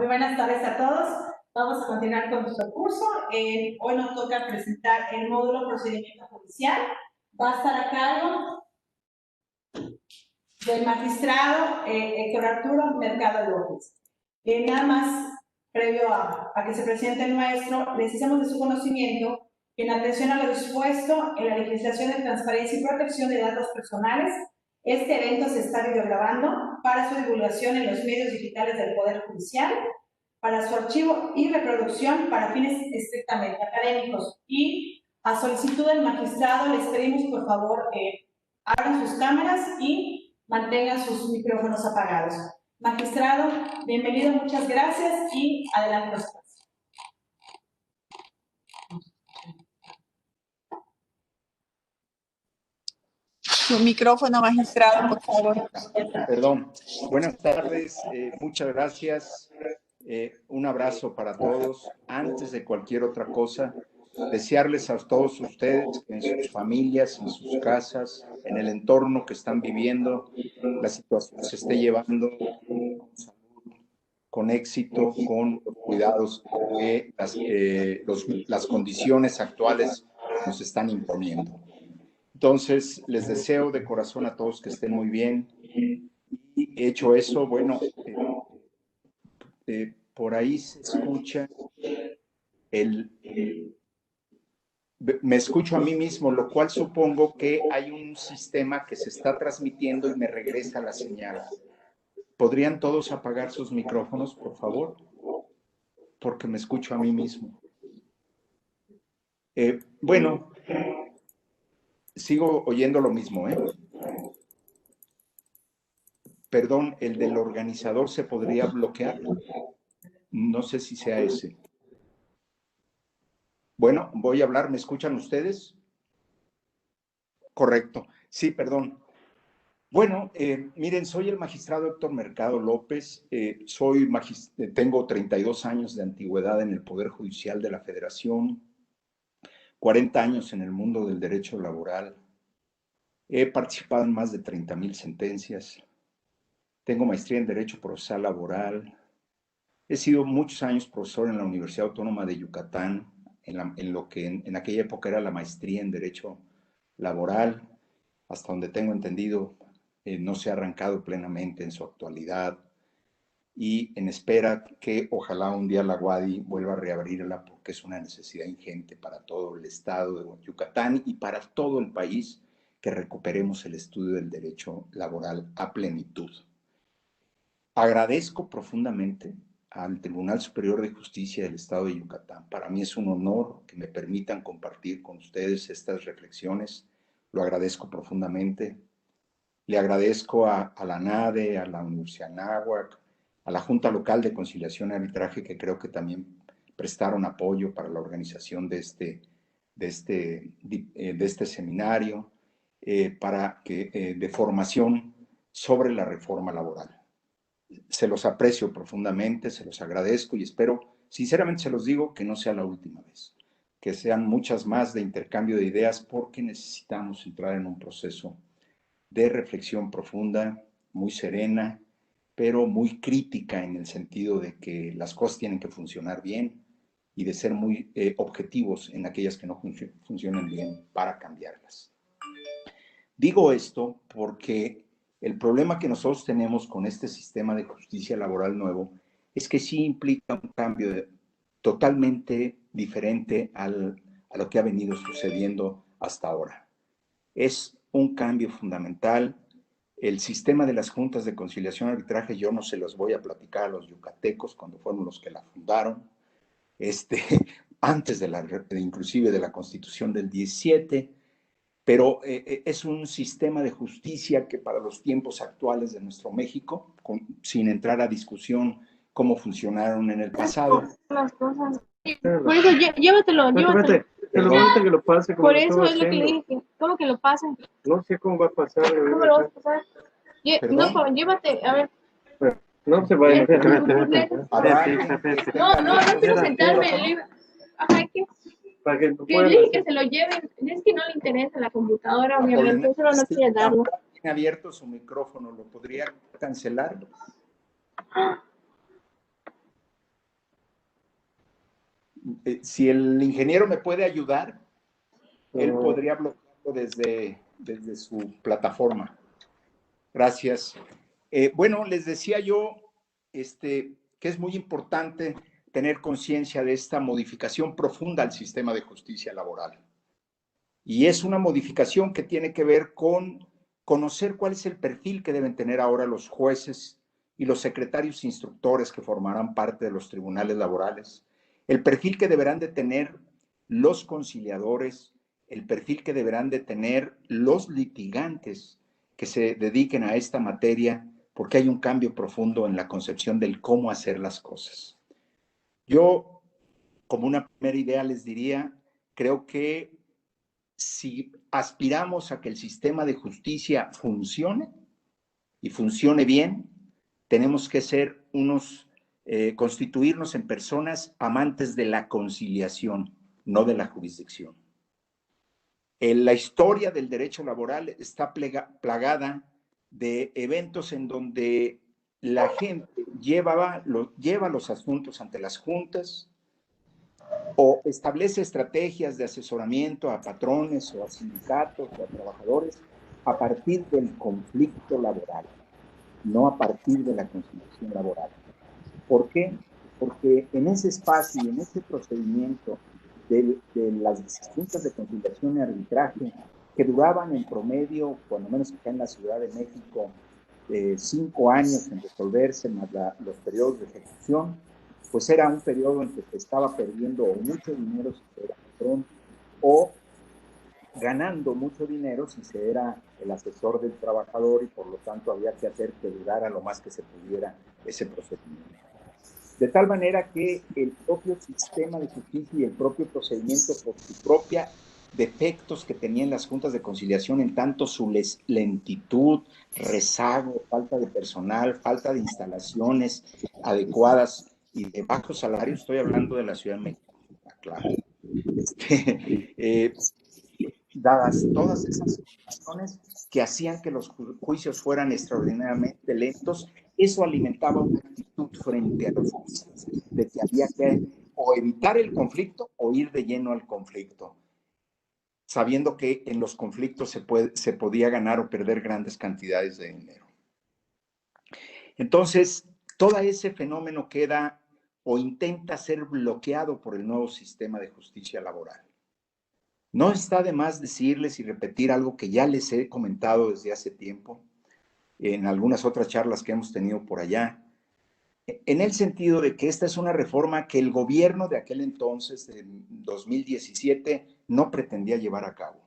Muy buenas tardes a todos. Vamos a continuar con nuestro curso. Hoy nos toca presentar el módulo procedimiento judicial. Va a estar a cargo del magistrado Héctor Arturo Mercado López. Nada más, previo a que se presente el maestro, les hacemos de su conocimiento que en atención a lo dispuesto en la legislación de transparencia y protección de datos personales, este evento se está videograbando para su divulgación en los medios digitales del Poder Judicial, para su archivo y reproducción para fines estrictamente académicos. Y a solicitud del magistrado les pedimos por favor abran sus cámaras y mantengan sus micrófonos apagados. Magistrado, bienvenido, muchas gracias y adelante los pasos. Su micrófono, magistrado, por favor. Perdón. Buenas tardes, muchas gracias. Un abrazo para todos. Antes de cualquier otra cosa, desearles a todos ustedes que en sus familias, en sus casas, en el entorno que están viviendo, la situación se esté llevando con éxito, con los cuidados que las condiciones actuales nos están imponiendo. Entonces, les deseo de corazón a todos que estén muy bien. Y hecho eso, bueno, por ahí se escucha me escucho a mí mismo, lo cual supongo que hay un sistema que se está transmitiendo y me regresa la señal. ¿Podrían todos apagar sus micrófonos, por favor? Porque me escucho a mí mismo. Bueno, sigo oyendo lo mismo, ¿eh? Perdón, el del organizador se podría bloquear. No sé si sea ese. Bueno, voy a hablar. ¿Me escuchan ustedes? Correcto. Sí, perdón. Bueno, miren, soy el magistrado Héctor Mercado López. Tengo 32 años de antigüedad en el Poder Judicial de la Federación, 40 años en el mundo del derecho laboral. He participado en más de 30,000 sentencias. Tengo maestría en Derecho Procesal Laboral. He sido muchos años profesor en la Universidad Autónoma de Yucatán, en lo que en aquella época era la maestría en Derecho Laboral, hasta donde tengo entendido, no se ha arrancado plenamente en su actualidad, y en espera que ojalá un día la UADY vuelva a reabrirla, porque es una necesidad ingente para todo el estado de Yucatán y para todo el país, que recuperemos el estudio del derecho laboral a plenitud. Agradezco profundamente al Tribunal Superior de Justicia del Estado de Yucatán. Para mí es un honor que me permitan compartir con ustedes estas reflexiones. Lo agradezco profundamente. Le agradezco a la NADE, a la Universidad Anáhuac, a la Junta Local de Conciliación y Arbitraje, que creo que también prestaron apoyo para la organización de este seminario de formación sobre la reforma laboral. Se los aprecio profundamente, se los agradezco y espero, sinceramente se los digo, que no sea la última vez, que sean muchas más de intercambio de ideas, porque necesitamos entrar en un proceso de reflexión profunda, muy serena, pero muy crítica en el sentido de que las cosas tienen que funcionar bien y de ser muy objetivos en aquellas que no funcionan bien para cambiarlas. Digo esto porque el problema que nosotros tenemos con este sistema de justicia laboral nuevo es que sí implica un cambio totalmente diferente a lo que ha venido sucediendo hasta ahora. Es un cambio fundamental. El sistema de las juntas de conciliación y arbitraje, yo no se los voy a platicar a los yucatecos cuando fueron los que la fundaron, antes inclusive de la Constitución del 17, pero es un sistema de justicia que para los tiempos actuales de nuestro México, sin entrar a discusión cómo funcionaron en el pasado. Las cosas. Por eso, llévatelo. Que lo pase, por eso es lo que le dije. ¿Cómo que lo pasen? No sé cómo va a pasar. ¿Cómo lo vas a pasar? No, llévate, a ver. No se vaya. No quiero sentarme. Ajá, ¿qué? Para que le dije que se lo lleven. Es que no le interesa la computadora, obviamente, solo no quiere darlo. Tiene abierto su micrófono, ¿lo podría cancelar? Si el ingeniero me puede ayudar, él podría bloquearlo desde su plataforma. Gracias. Bueno, les decía yo que es muy importante tener conciencia de esta modificación profunda al sistema de justicia laboral. Y es una modificación que tiene que ver con conocer cuál es el perfil que deben tener ahora los jueces y los secretarios instructores que formarán parte de los tribunales laborales, el perfil que deberán de tener los conciliadores, el perfil que deberán de tener los litigantes que se dediquen a esta materia, porque hay un cambio profundo en la concepción del cómo hacer las cosas. Yo, como una primera idea, les diría, creo que si aspiramos a que el sistema de justicia funcione y funcione bien, tenemos que ser constituirnos en personas amantes de la conciliación, no de la jurisdicción. La historia del derecho laboral está plagada de eventos en donde la gente lleva los asuntos ante las juntas o establece estrategias de asesoramiento a patrones o a sindicatos o a trabajadores a partir del conflicto laboral, no a partir de la conciliación laboral. ¿Por qué? Porque en ese espacio y en ese procedimiento de las juntas de conciliación y arbitraje, que duraban en promedio, cuando menos acá en la Ciudad de México, 5 años en resolverse, más los periodos de ejecución, pues era un periodo en que se estaba perdiendo o mucho dinero si se era patrón, o ganando mucho dinero si se era el asesor del trabajador, y por lo tanto había que hacer que durara lo más que se pudiera ese procedimiento. De tal manera que el propio sistema de justicia y el propio procedimiento, por su propia defectos que tenían las juntas de conciliación, en tanto su lentitud, rezago, falta de personal, falta de instalaciones adecuadas y de bajos salarios, estoy hablando de la Ciudad de México, claro. Dadas todas esas situaciones que hacían que los juicios fueran extraordinariamente lentos, eso alimentaba una actitud frente a los juicios de que había que o evitar el conflicto o ir de lleno al conflicto, sabiendo que en los conflictos se podía ganar o perder grandes cantidades de dinero. Entonces, todo ese fenómeno queda o intenta ser bloqueado por el nuevo sistema de justicia laboral. No está de más decirles y repetir algo que ya les he comentado desde hace tiempo, en algunas otras charlas que hemos tenido por allá, en el sentido de que esta es una reforma que el gobierno de aquel entonces, en 2017, no pretendía llevar a cabo.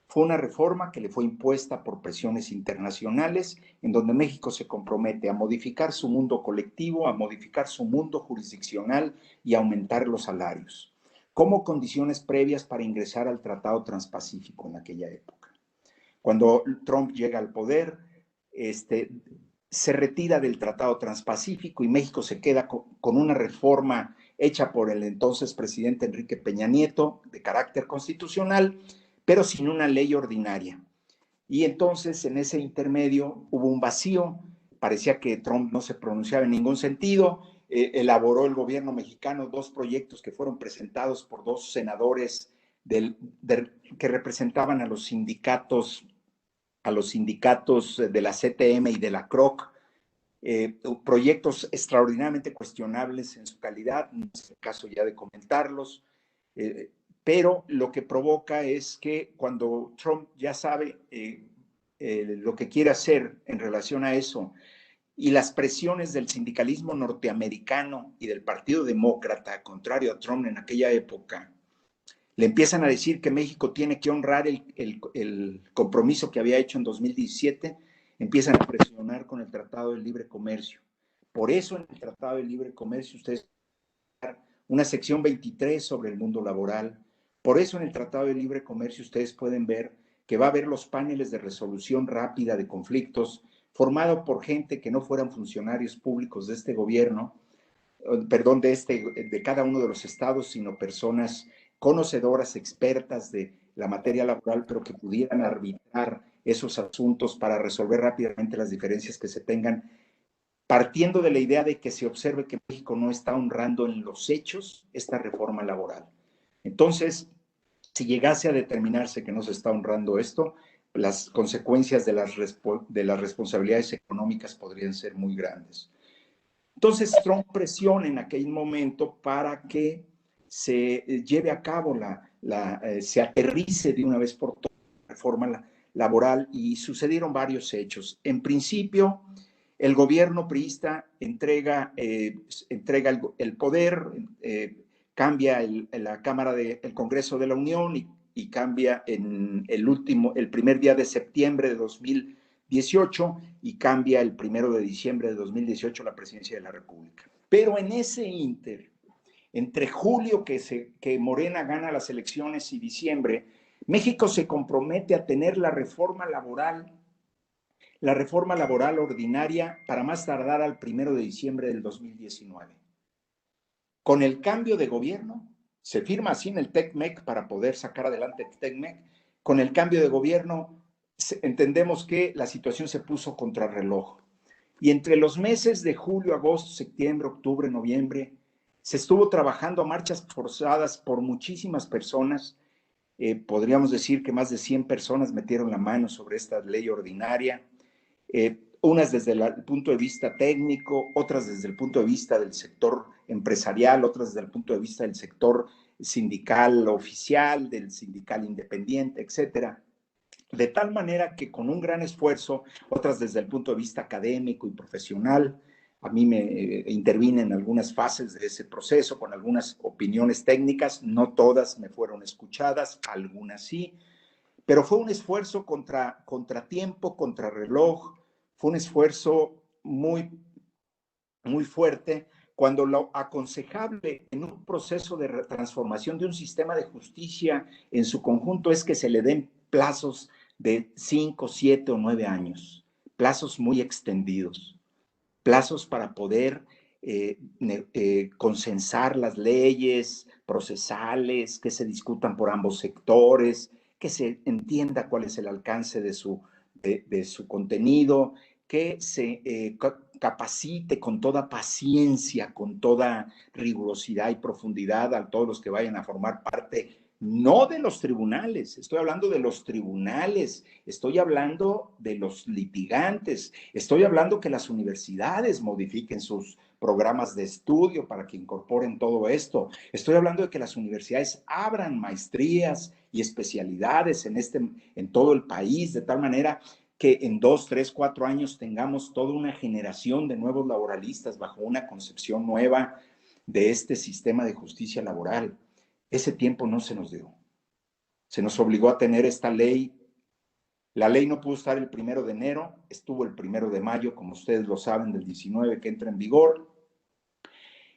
Fue una reforma que le fue impuesta por presiones internacionales, en donde México se compromete a modificar su mundo colectivo, a modificar su mundo jurisdiccional y a aumentar los salarios, como condiciones previas para ingresar al Tratado Transpacífico en aquella época. Cuando Trump llega al poder, se retira del Tratado Transpacífico y México se queda con una reforma hecha por el entonces presidente Enrique Peña Nieto, de carácter constitucional, pero sin una ley ordinaria. Y entonces, en ese intermedio, hubo un vacío, parecía que Trump no se pronunciaba en ningún sentido. Elaboró el gobierno mexicano 2 proyectos que fueron presentados por 2 senadores que representaban a los sindicatos de la CTM y de la CROC, proyectos extraordinariamente cuestionables en su calidad, no es el caso ya de comentarlos, pero lo que provoca es que cuando Trump ya sabe lo que quiere hacer en relación a eso, y las presiones del sindicalismo norteamericano y del Partido Demócrata, contrario a Trump en aquella época, le empiezan a decir que México tiene que honrar el compromiso que había hecho en 2017, empiezan a presionar con el Tratado de Libre Comercio. Por eso en el Tratado de Libre Comercio ustedes una sección 23 sobre el mundo laboral. Por eso en el Tratado de Libre Comercio ustedes pueden ver que va a haber los paneles de resolución rápida de conflictos formado por gente que no fueran funcionarios públicos de este gobierno, perdón, de cada uno de los estados, sino personas conocedoras, expertas de la materia laboral, pero que pudieran arbitrar esos asuntos para resolver rápidamente las diferencias que se tengan partiendo de la idea de que se observe que México no está honrando en los hechos esta reforma laboral. Entonces, si llegase a determinarse que no se está honrando esto, las consecuencias de las responsabilidades económicas podrían ser muy grandes. Entonces, Trump presiona en aquel momento para que se lleve a cabo se aterrice de una vez por todas la reforma laboral, y sucedieron varios hechos. En principio, el gobierno priista entrega el poder, cambia la Cámara del Congreso de la Unión y cambia en el primer día de septiembre de 2018 y cambia el 1 de diciembre de 2018 la presidencia de la República. Pero en ese entre julio que Morena gana las elecciones y diciembre, México se compromete a tener la reforma laboral ordinaria para más tardar al 1 de diciembre del 2019. Con el cambio de gobierno, se firma así en el TECMEC para poder sacar adelante el TECMEC. Con el cambio de gobierno, entendemos que la situación se puso contra reloj. Y entre los meses de julio, agosto, septiembre, octubre, noviembre, se estuvo trabajando a marchas forzadas por muchísimas personas. Podríamos decir que más de 100 personas metieron la mano sobre esta ley ordinaria. Unas desde el punto de vista técnico, otras desde el punto de vista del sector empresarial, otras desde el punto de vista del sector sindical oficial, del sindical independiente, etcétera. De tal manera que con un gran esfuerzo, otras desde el punto de vista académico y profesional, a mí me intervine en algunas fases de ese proceso con algunas opiniones técnicas, no todas me fueron escuchadas, algunas sí, pero fue un esfuerzo contra tiempo, contra reloj, fue un esfuerzo muy, muy fuerte, cuando lo aconsejable en un proceso de transformación de un sistema de justicia en su conjunto es que se le den plazos de 5, 7 o 9 años, plazos muy extendidos, plazos para poder consensar las leyes procesales, que se discutan por ambos sectores, que se entienda cuál es el alcance de su contenido, que se capacite con toda paciencia, con toda rigurosidad y profundidad a todos los que vayan a formar parte, no de los tribunales, estoy hablando de los tribunales, estoy hablando de los litigantes, estoy hablando que las universidades modifiquen sus programas de estudio para que incorporen todo esto, estoy hablando de que las universidades abran maestrías y especialidades en todo el país, de tal manera que en 2, 3, 4 años tengamos toda una generación de nuevos laboralistas bajo una concepción nueva de este sistema de justicia laboral. Ese tiempo no se nos dio. Se nos obligó a tener esta ley. La ley no pudo estar el 1 de enero, estuvo el 1 de mayo, como ustedes lo saben, del 19 que entra en vigor.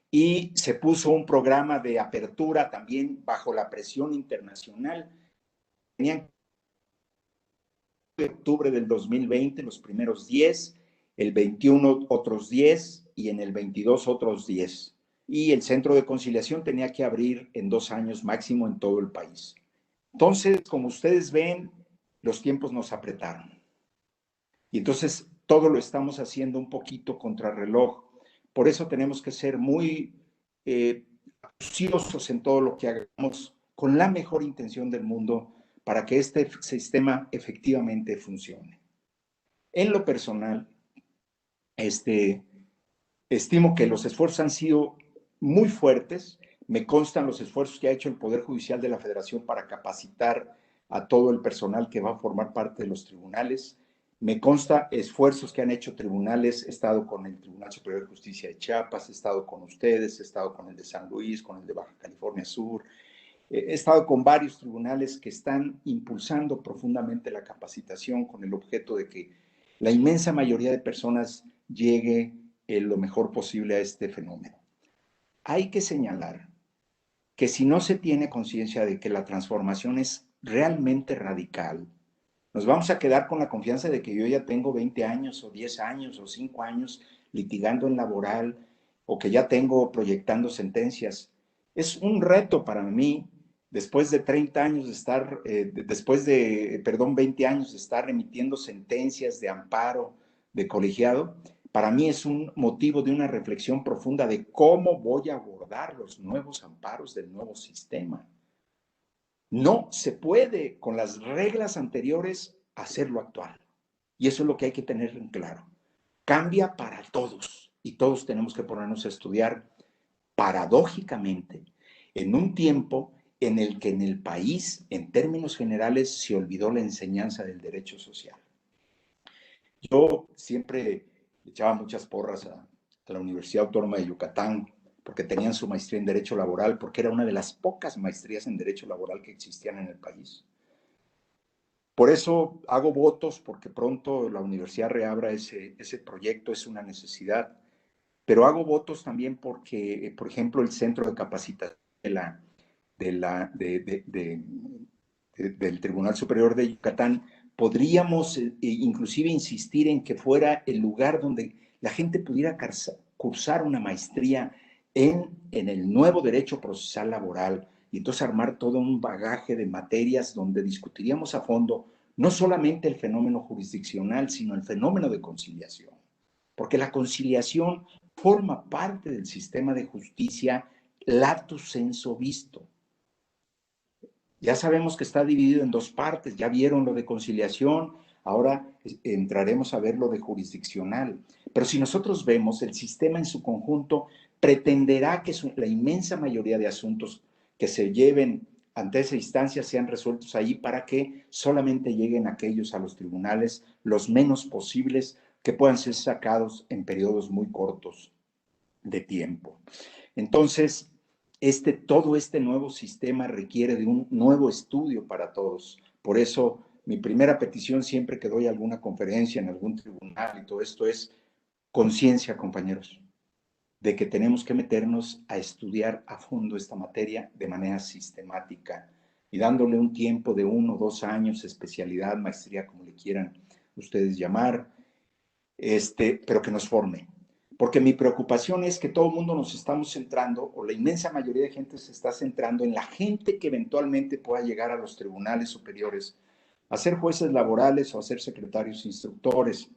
Y se puso un programa de apertura también bajo la presión internacional. Tenían de octubre del 2020, los primeros 10, el 21 otros 10 y en el 22 otros 10. Y el centro de conciliación tenía que abrir en 2 años máximo en todo el país. Entonces, como ustedes ven, los tiempos nos apretaron. Y entonces todo lo estamos haciendo un poquito contrarreloj. Por eso tenemos que ser muy acuciosos en todo lo que hagamos con la mejor intención del mundo para que este sistema efectivamente funcione. En lo personal, estimo que los esfuerzos han sido muy fuertes. Me constan los esfuerzos que ha hecho el Poder Judicial de la Federación para capacitar a todo el personal que va a formar parte de los tribunales. Me consta esfuerzos que han hecho tribunales. He estado con el Tribunal Superior de Justicia de Chiapas, he estado con ustedes, he estado con el de San Luis, con el de Baja California Sur. He estado con varios tribunales que están impulsando profundamente la capacitación con el objeto de que la inmensa mayoría de personas llegue lo mejor posible a este fenómeno. Hay que señalar que si no se tiene conciencia de que la transformación es realmente radical, nos vamos a quedar con la confianza de que yo ya tengo 20 años o 10 años o 5 años litigando en laboral o que ya tengo proyectando sentencias. Es un reto para mí, después de 30 años de estar, 20 años de estar emitiendo sentencias de amparo, de colegiado, para mí es un motivo de una reflexión profunda de cómo voy a abordar los nuevos amparos del nuevo sistema. No se puede con las reglas anteriores hacerlo actual. Y eso es lo que hay que tener en claro. Cambia para todos y todos tenemos que ponernos a estudiar paradójicamente en un tiempo en el que en el país, en términos generales, se olvidó la enseñanza del derecho social. Yo siempre echaba muchas porras a la Universidad Autónoma de Yucatán porque tenían su maestría en Derecho Laboral, porque era una de las pocas maestrías en Derecho Laboral que existían en el país. Por eso hago votos, porque pronto la universidad reabra ese proyecto, es una necesidad. Pero hago votos también porque, por ejemplo, el Centro de Capacitación del Tribunal Superior de Yucatán, podríamos inclusive insistir en que fuera el lugar donde la gente pudiera cursar una maestría en el nuevo derecho procesal laboral y entonces armar todo un bagaje de materias donde discutiríamos a fondo no solamente el fenómeno jurisdiccional, sino el fenómeno de conciliación. Porque la conciliación forma parte del sistema de justicia lato sensu visto. Ya sabemos que está dividido en dos partes, ya vieron lo de conciliación, ahora entraremos a ver lo de jurisdiccional. Pero si nosotros vemos, el sistema en su conjunto pretenderá que la inmensa mayoría de asuntos que se lleven ante esa instancia sean resueltos ahí para que solamente lleguen aquellos a los tribunales los menos posibles que puedan ser sacados en periodos muy cortos de tiempo. Entonces, todo este nuevo sistema requiere de un nuevo estudio para todos. Por eso, mi primera petición siempre que doy alguna conferencia en algún tribunal y todo esto es conciencia, compañeros, de que tenemos que meternos a estudiar a fondo esta materia de manera sistemática y dándole un tiempo de 1 o 2 años, especialidad, maestría, como le quieran ustedes llamar, pero que nos forme. Porque mi preocupación es que todo el mundo nos estamos centrando, o la inmensa mayoría de gente se está centrando en la gente que eventualmente pueda llegar a los tribunales superiores, a ser jueces laborales o a ser secretarios instructores,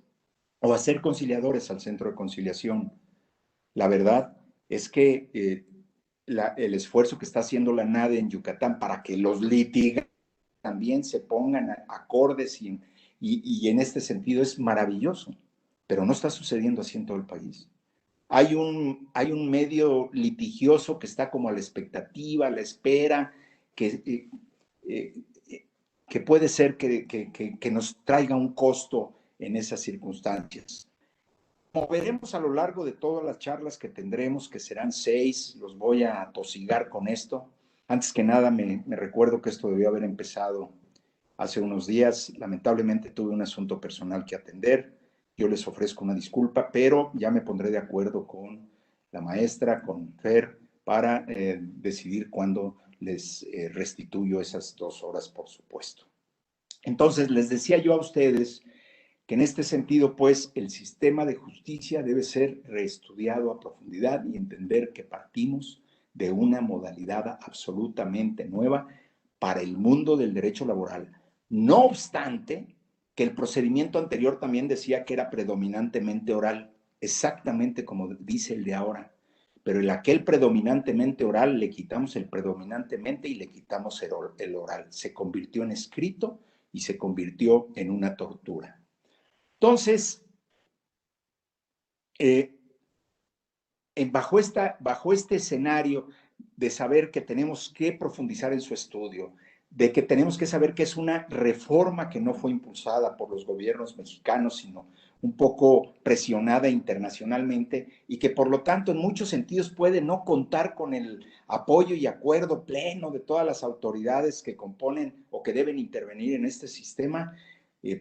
o a ser conciliadores al centro de conciliación. La verdad es que el esfuerzo que está haciendo la NADE en Yucatán para que los litigantes también se pongan acordes y en este sentido es maravilloso, pero no está sucediendo así en todo el país. Hay un medio litigioso que está como a la expectativa, a la espera, que puede ser que nos traiga un costo en esas circunstancias. Como veremos a lo largo de todas las charlas que tendremos, que serán 6, los voy a atosigar con esto. Antes que nada, me recuerdo que esto debió haber empezado hace unos días. Lamentablemente tuve un asunto personal que atender. Yo les ofrezco una disculpa, pero ya me pondré de acuerdo con la maestra, con Fer, para decidir cuándo les restituyo esas 2 horas, por supuesto. Entonces, les decía yo a ustedes que en este sentido, pues, el sistema de justicia debe ser reestudiado a profundidad y entender que partimos de una modalidad absolutamente nueva para el mundo del derecho laboral. No obstante, que el procedimiento anterior también decía que era predominantemente oral, exactamente como dice el de ahora. Pero en aquel predominantemente oral le quitamos el predominantemente y le quitamos el oral. Se convirtió en escrito y se convirtió en una tortura. Entonces, bajo este escenario de saber que tenemos que profundizar en su estudio, de que tenemos que saber que es una reforma que no fue impulsada por los gobiernos mexicanos, sino un poco presionada internacionalmente y que por lo tanto en muchos sentidos puede no contar con el apoyo y acuerdo pleno de todas las autoridades que componen o que deben intervenir en este sistema.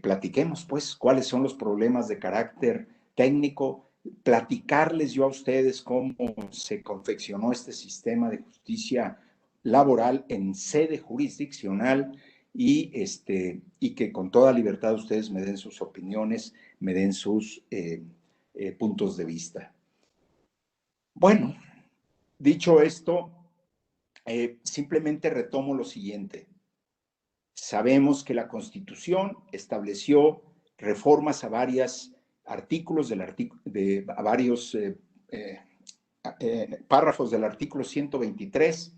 Platiquemos pues cuáles son los problemas de carácter técnico, platicarles yo a ustedes cómo se confeccionó este sistema de justicia laboral en sede jurisdiccional y que con toda libertad ustedes me den sus opiniones, me den sus puntos de vista. Bueno, dicho esto, simplemente retomo lo siguiente. Sabemos que la Constitución estableció reformas a varias artículos de varios párrafos del artículo 123,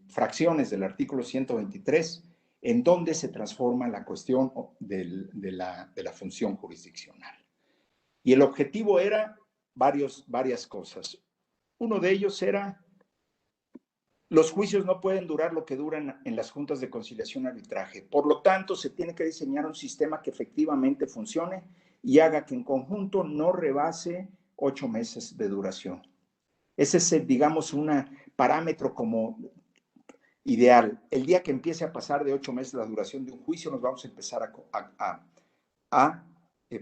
fracciones del artículo 123, en donde se transforma la cuestión de la función jurisdiccional. Y el objetivo era varias cosas. Uno de ellos era: los juicios no pueden durar lo que duran en las juntas de conciliación y arbitraje. Por lo tanto, se tiene que diseñar un sistema que efectivamente funcione y haga que en conjunto no rebase 8 meses de duración. Ese es, digamos, un parámetro como ideal. El día que empiece a pasar de 8 meses la duración de un juicio, nos vamos a empezar a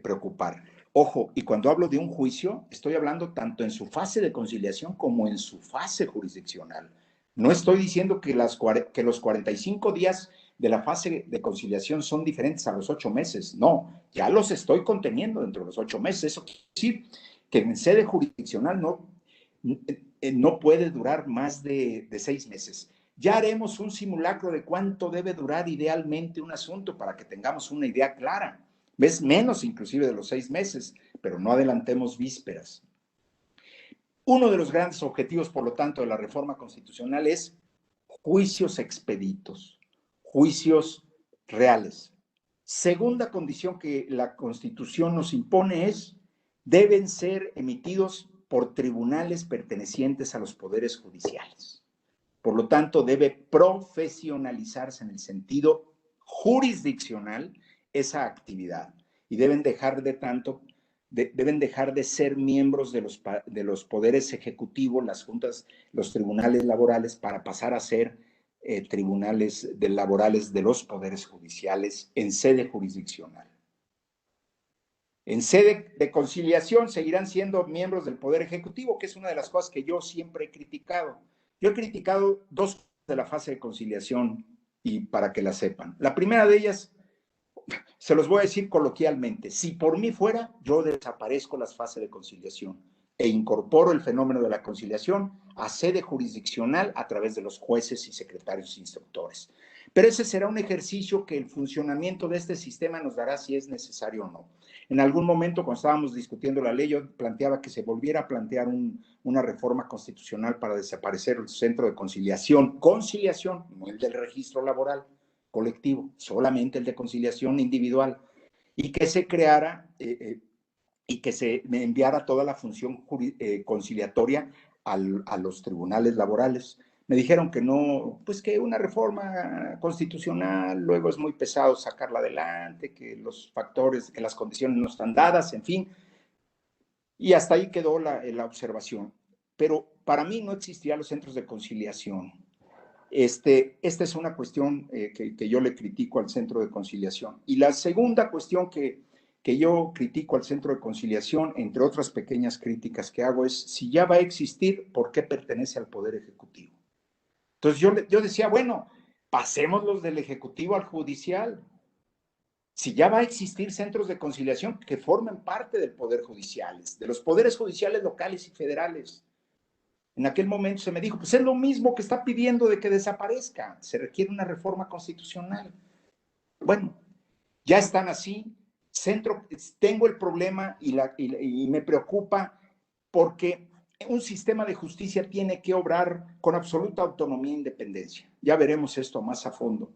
preocupar. Ojo, y cuando hablo de un juicio, estoy hablando tanto en su fase de conciliación como en su fase jurisdiccional. No estoy diciendo que los 45 días de la fase de conciliación son diferentes a los 8 meses. No, ya los estoy conteniendo dentro de los 8 meses. Eso quiere decir que en sede jurisdiccional no puede durar más de 6 meses. Ya haremos un simulacro de cuánto debe durar idealmente un asunto para que tengamos una idea clara. Es menos inclusive de los 6 meses, pero no adelantemos vísperas. Uno de los grandes objetivos, por lo tanto, de la reforma constitucional es juicios expeditos, juicios reales. Segunda condición que la Constitución nos impone es: deben ser emitidos por tribunales pertenecientes a los poderes judiciales. Por lo tanto, debe profesionalizarse en el sentido jurisdiccional esa actividad y deben dejar de ser miembros de los poderes ejecutivos, las juntas, los tribunales laborales, para pasar a ser tribunales laborales de los poderes judiciales en sede jurisdiccional. En sede de conciliación seguirán siendo miembros del Poder Ejecutivo, que es una de las cosas que yo siempre he criticado. Yo he criticado 2 de la fase de conciliación, y para que la sepan. La primera de ellas, se los voy a decir coloquialmente: si por mí fuera, yo desaparezco las fases de conciliación e incorporo el fenómeno de la conciliación a sede jurisdiccional a través de los jueces y secretarios instructores. Pero ese será un ejercicio que el funcionamiento de este sistema nos dará si es necesario o no. En algún momento, cuando estábamos discutiendo la ley, yo planteaba que se volviera a plantear una reforma constitucional para desaparecer el centro de conciliación, no el del registro laboral colectivo, solamente el de conciliación individual, y que se creara y que se enviara toda la función conciliatoria a los tribunales laborales. Me dijeron que no, pues que una reforma constitucional luego es muy pesado sacarla adelante, que los factores, que las condiciones no están dadas, en fin. Y hasta ahí quedó la observación. Pero para mí no existían los centros de conciliación. Esta es una cuestión que yo le critico al centro de conciliación. Y la segunda cuestión que yo critico al centro de conciliación, entre otras pequeñas críticas que hago, es: si ya va a existir, ¿por qué pertenece al Poder Ejecutivo? Entonces yo decía, bueno, pasémoslos del Ejecutivo al Judicial. Si ya va a existir centros de conciliación que formen parte del Poder Judicial, de los poderes judiciales locales y federales. En aquel momento se me dijo, pues es lo mismo que está pidiendo de que desaparezca, se requiere una reforma constitucional. Bueno, ya están así. Tengo el problema y me preocupa porque un sistema de justicia tiene que obrar con absoluta autonomía e independencia. Ya veremos esto más a fondo.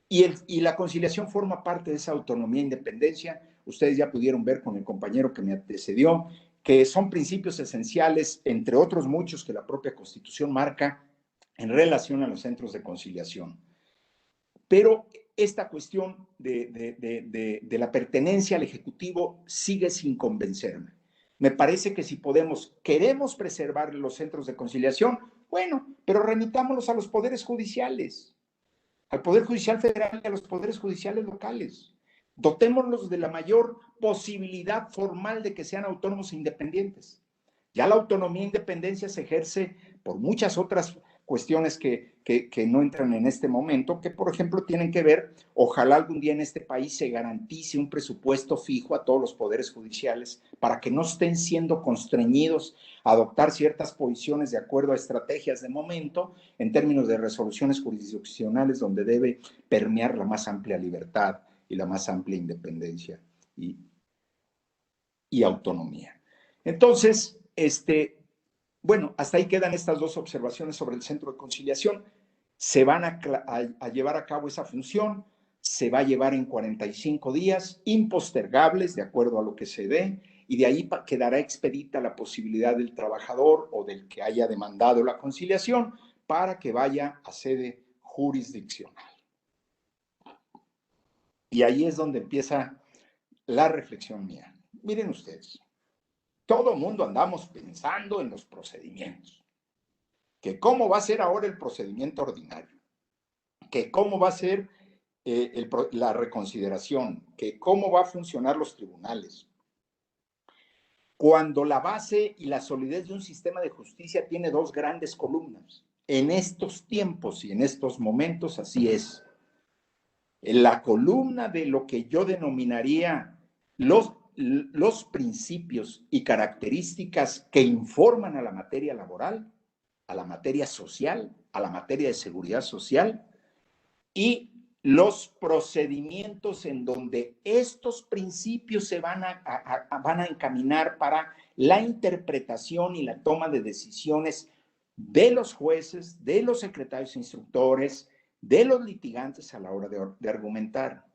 Y la conciliación forma parte de esa autonomía e independencia. Ustedes ya pudieron ver con el compañero que me antecedió que son principios esenciales, entre otros muchos, que la propia Constitución marca en relación a los centros de conciliación. Pero esta cuestión de la pertenencia al Ejecutivo sigue sin convencerme. Me parece que si queremos preservar los centros de conciliación, bueno, pero remitámoslos a los poderes judiciales, al Poder Judicial Federal y a los poderes judiciales locales. Dotémoslos de la mayor posibilidad formal de que sean autónomos e independientes. Ya la autonomía e independencia se ejerce por muchas otras cuestiones que no entran en este momento, que por ejemplo tienen que ver, ojalá algún día en este país se garantice un presupuesto fijo a todos los poderes judiciales para que no estén siendo constreñidos a adoptar ciertas posiciones de acuerdo a estrategias de momento en términos de resoluciones jurisdiccionales donde debe permear la más amplia libertad y la más amplia independencia. y autonomía. Entonces, bueno, hasta ahí quedan estas dos observaciones sobre el centro de conciliación. Se van a llevar a cabo esa función, se va a llevar en 45 días, impostergables, de acuerdo a lo que se dé, y de ahí quedará expedita la posibilidad del trabajador o del que haya demandado la conciliación para que vaya a sede jurisdiccional. Y ahí es donde empieza la reflexión mía. Miren ustedes, todo mundo andamos pensando en los procedimientos, que cómo va a ser ahora el procedimiento ordinario, que cómo va a ser la reconsideración, que cómo va a funcionar los tribunales. Cuando la base y la solidez de un sistema de justicia tiene dos grandes columnas. En estos tiempos y en estos momentos así es. En la columna de lo que yo denominaría los principios y características que informan a la materia laboral, a la materia social, a la materia de seguridad social, y los procedimientos en donde estos principios se van a encaminar para la interpretación y la toma de decisiones de los jueces, de los secretarios instructores, de los litigantes a la hora de argumentar.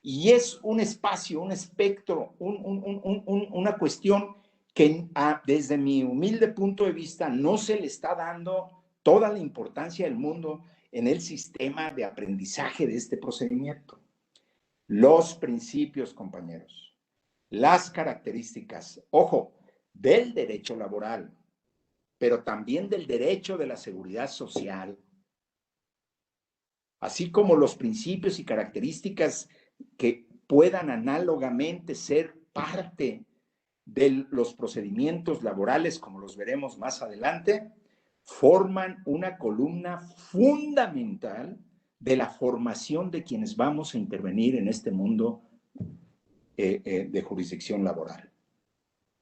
Y es un espacio, un espectro, una cuestión que desde mi humilde punto de vista no se le está dando toda la importancia del mundo en el sistema de aprendizaje de este procedimiento. Los principios, compañeros, las características, ojo, del derecho laboral, pero también del derecho de la seguridad social, así como los principios y características que puedan análogamente ser parte de los procedimientos laborales, como los veremos más adelante, forman una columna fundamental de la formación de quienes vamos a intervenir en este mundo de jurisdicción laboral.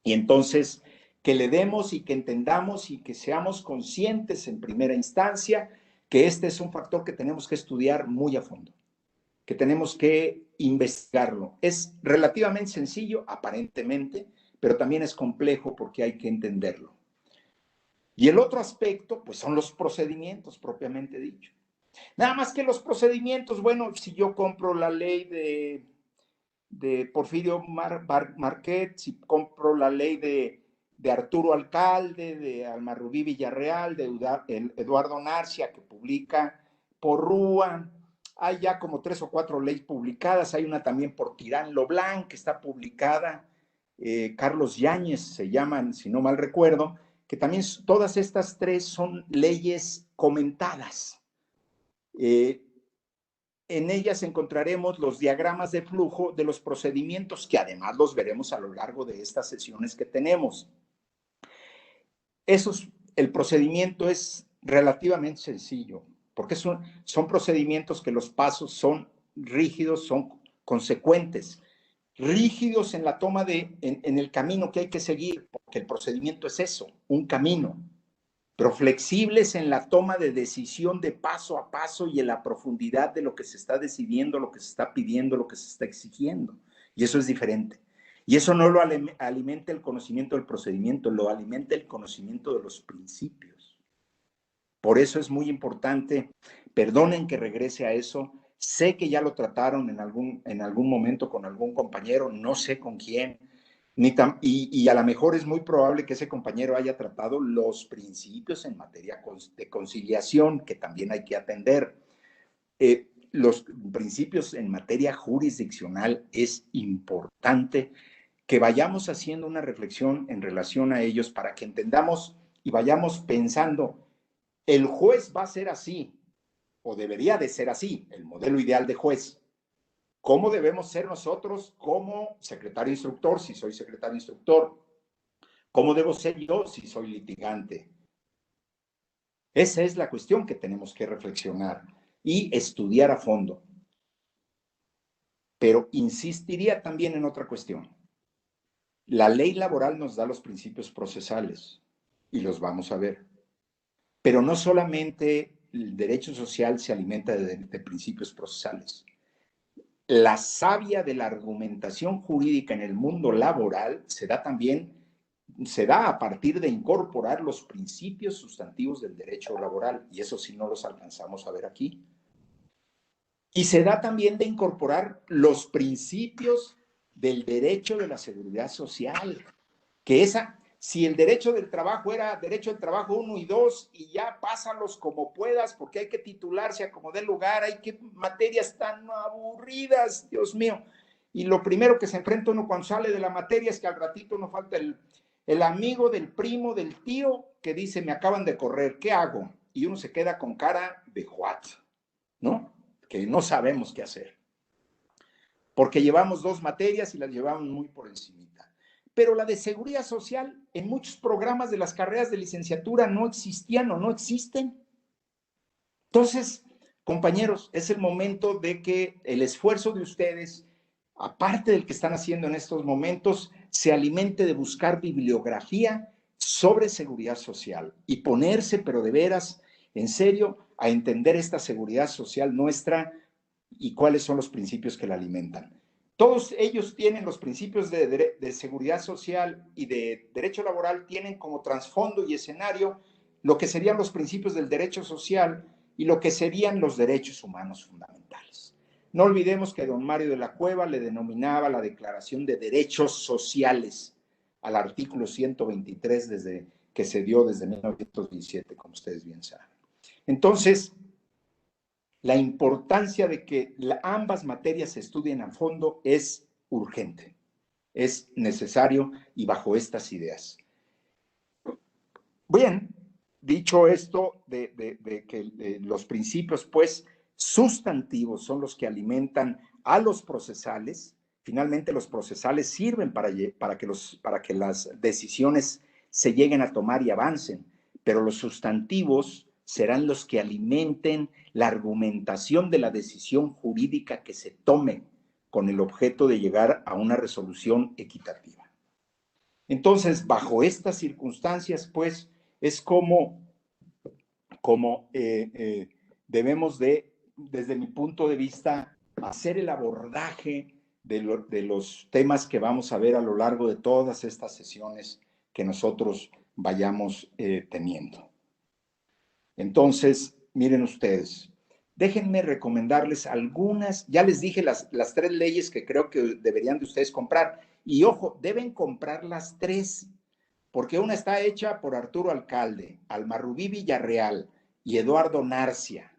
Y entonces, que le demos y que entendamos y que seamos conscientes en primera instancia que este es un factor que tenemos que estudiar muy a fondo, que tenemos que investigarlo. Es relativamente sencillo, aparentemente, pero también es complejo porque hay que entenderlo. Y el otro aspecto, pues son los procedimientos propiamente dicho. Nada más que los procedimientos, bueno, si yo compro la ley de Porfirio Marquet, si compro la ley de Arturo Alcalde, de Almarrubí Villarreal, de Eduardo Narcia, que publica por Rúa, hay ya como 3 o 4 leyes publicadas, hay una también por Tirán Loblanc, que está publicada, Carlos Yáñez se llaman, si no mal recuerdo, que también todas estas 3 son leyes comentadas. En ellas encontraremos los diagramas de flujo de los procedimientos, que además los veremos a lo largo de estas sesiones que tenemos. El procedimiento es relativamente sencillo, porque son procedimientos que los pasos son rígidos, son consecuentes, rígidos en la toma en el camino que hay que seguir, porque el procedimiento es eso, un camino, pero flexibles en la toma de decisión de paso a paso y en la profundidad de lo que se está decidiendo, lo que se está pidiendo, lo que se está exigiendo. Y eso es diferente. Y eso no lo alimenta el conocimiento del procedimiento, lo alimenta el conocimiento de los principios. Por eso es muy importante, perdonen que regrese a eso, sé que ya lo trataron en algún momento con algún compañero, no sé con quién, y a lo mejor es muy probable que ese compañero haya tratado los principios en materia de conciliación, que también hay que atender. Los principios en materia jurisdiccional es importante que vayamos haciendo una reflexión en relación a ellos para que entendamos y vayamos pensando, el juez va a ser así, o debería de ser así, el modelo ideal de juez. ¿Cómo debemos ser nosotros como secretario instructor, si soy secretario instructor? ¿Cómo debo ser yo si soy litigante? Esa es la cuestión que tenemos que reflexionar y estudiar a fondo. Pero insistiría también en otra cuestión. La ley laboral nos da los principios procesales y los vamos a ver. Pero no solamente el derecho social se alimenta de principios procesales. la savia de la argumentación jurídica en el mundo laboral se da a partir de incorporar los principios sustantivos del derecho laboral, y eso sí no los alcanzamos a ver aquí. Y se da también de incorporar los principios del derecho de la seguridad social, que si el derecho del trabajo era derecho del trabajo 1 y 2, y ya pásalos como puedas, porque hay que titularse a como dé lugar, hay que materias tan aburridas, Dios mío. Y lo primero que se enfrenta uno cuando sale de la materia es que al ratito no falta el amigo del primo, del tío, que dice, me acaban de correr, ¿qué hago? Y uno se queda con cara de what, ¿no? Que no sabemos qué hacer. Porque llevamos 2 materias y las llevamos muy por encimita. Pero la de seguridad social, en muchos programas de las carreras de licenciatura no existían o no existen. Entonces, compañeros, es el momento de que el esfuerzo de ustedes, aparte del que están haciendo en estos momentos, se alimente de buscar bibliografía sobre seguridad social y ponerse, pero de veras, en serio, a entender esta seguridad social nuestra y cuáles son los principios que la alimentan. Todos ellos tienen los principios de seguridad social y de derecho laboral, tienen como trasfondo y escenario lo que serían los principios del derecho social y lo que serían los derechos humanos fundamentales. No olvidemos que don Mario de la Cueva le denominaba la Declaración de Derechos Sociales al artículo 123 que se dio desde 1917, como ustedes bien saben. Entonces, la importancia de que ambas materias se estudien a fondo es urgente, es necesario y bajo estas ideas. Bien, dicho esto de que los principios, pues, sustantivos son los que alimentan a los procesales, finalmente los procesales sirven para que las decisiones se lleguen a tomar y avancen, pero los sustantivos serán los que alimenten la argumentación de la decisión jurídica que se tome con el objeto de llegar a una resolución equitativa. Entonces, bajo estas circunstancias, pues, es como debemos de, desde mi punto de vista, hacer el abordaje de los temas que vamos a ver a lo largo de todas estas sesiones que nosotros vayamos teniendo. Entonces, miren ustedes, déjenme recomendarles algunas, ya les dije las 3 leyes que creo que deberían de ustedes comprar. Y ojo, deben comprar las 3, porque una está hecha por Arturo Alcalde, Alma Rubí Villarreal y Eduardo Narcia,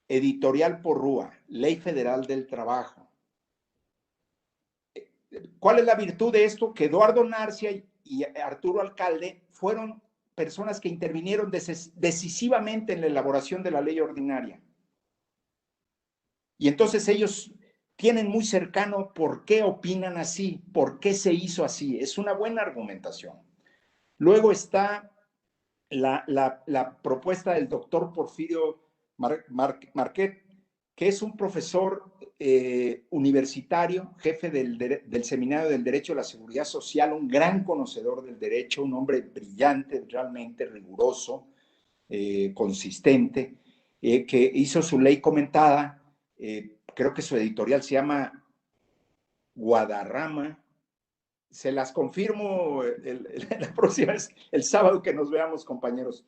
Editorial Porrúa, Ley Federal del Trabajo. ¿Cuál es la virtud de esto? Que Eduardo Narcia y Arturo Alcalde fueron personas que intervinieron decisivamente en la elaboración de la ley ordinaria. Y entonces ellos tienen muy cercano por qué opinan así, por qué se hizo así. Es una buena argumentación. Luego está la propuesta del doctor Porfirio Marquet, que es un profesor universitario, jefe del Seminario del Derecho a la Seguridad Social, un gran conocedor del derecho, un hombre brillante, realmente riguroso, consistente, que hizo su ley comentada. Creo que su editorial se llama Guadarrama. Se las confirmo la próxima vez, el sábado que nos veamos, compañeros.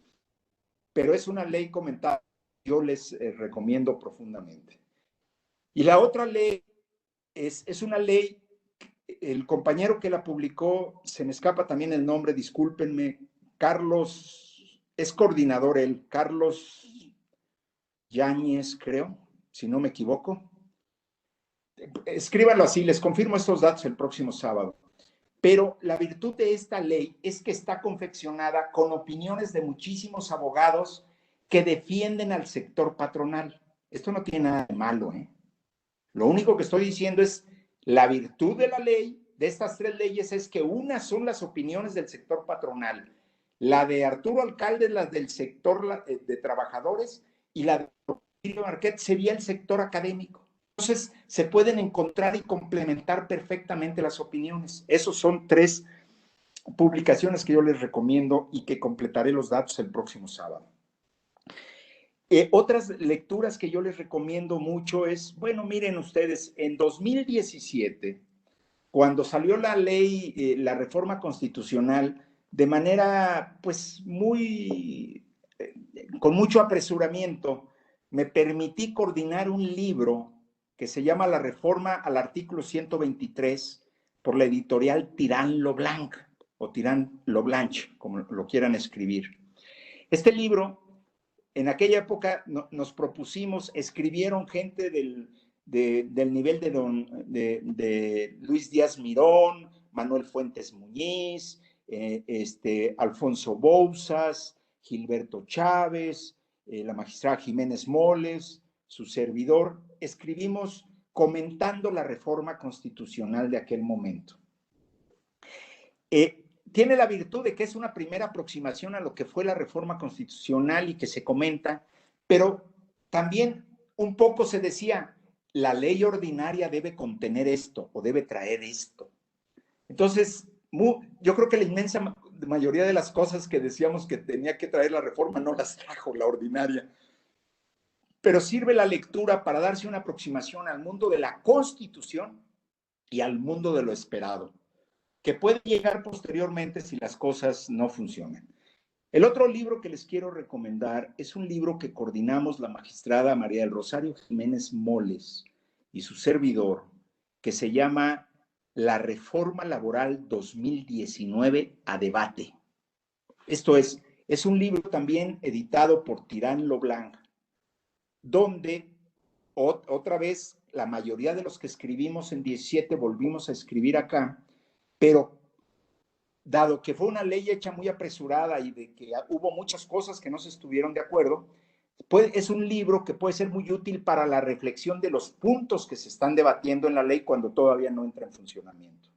Pero es una ley comentada, yo les recomiendo profundamente. Y la otra ley es una ley, el compañero que la publicó, se me escapa también el nombre, discúlpenme, Carlos, es coordinador él, Carlos Yáñez, creo, si no me equivoco. Escríbanlo así, les confirmo estos datos el próximo sábado. Pero la virtud de esta ley es que está confeccionada con opiniones de muchísimos abogados que defienden al sector patronal. Esto no tiene nada de malo, ¿eh? Lo único que estoy diciendo es la virtud de la ley, de estas 3 leyes, es que unas son las opiniones del sector patronal, la de Arturo Alcalde, la del sector de trabajadores, y la de Porfirio Marquet sería el sector académico. Entonces, se pueden encontrar y complementar perfectamente las opiniones. Esos son 3 publicaciones que yo les recomiendo y que completaré los datos el próximo sábado. Otras lecturas que yo les recomiendo mucho es, bueno, miren ustedes, en 2017, cuando salió la ley, la reforma constitucional, de manera, pues, con mucho apresuramiento, me permití coordinar un libro que se llama La Reforma al Artículo 123 por la editorial Tirán Leblanc, o Tirán Leblanc, como lo quieran escribir. Este libro, en aquella época nos propusimos, escribieron gente del nivel de Luis Díaz Mirón, Manuel Fuentes Muñiz, Alfonso Bouzas, Gilberto Chávez, la magistrada Jiménez Moles, su servidor. Escribimos comentando la reforma constitucional de aquel momento. Tiene la virtud de que es una primera aproximación a lo que fue la reforma constitucional y que se comenta, pero también un poco se decía, la ley ordinaria debe contener esto o debe traer esto. Entonces, yo creo que la inmensa mayoría de las cosas que decíamos que tenía que traer la reforma no las trajo la ordinaria. Pero sirve la lectura para darse una aproximación al mundo de la Constitución y al mundo de lo esperado, que puede llegar posteriormente si las cosas no funcionan. El otro libro que les quiero recomendar es un libro que coordinamos la magistrada María del Rosario Jiménez Moles y su servidor, que se llama La Reforma Laboral 2019 a debate. Esto es un libro también editado por Tirán Leblanc, donde otra vez la mayoría de los que escribimos en 17 volvimos a escribir acá, pero dado que fue una ley hecha muy apresurada y de que hubo muchas cosas que no se estuvieron de acuerdo, es un libro que puede ser muy útil para la reflexión de los puntos que se están debatiendo en la ley cuando todavía no entra en funcionamiento.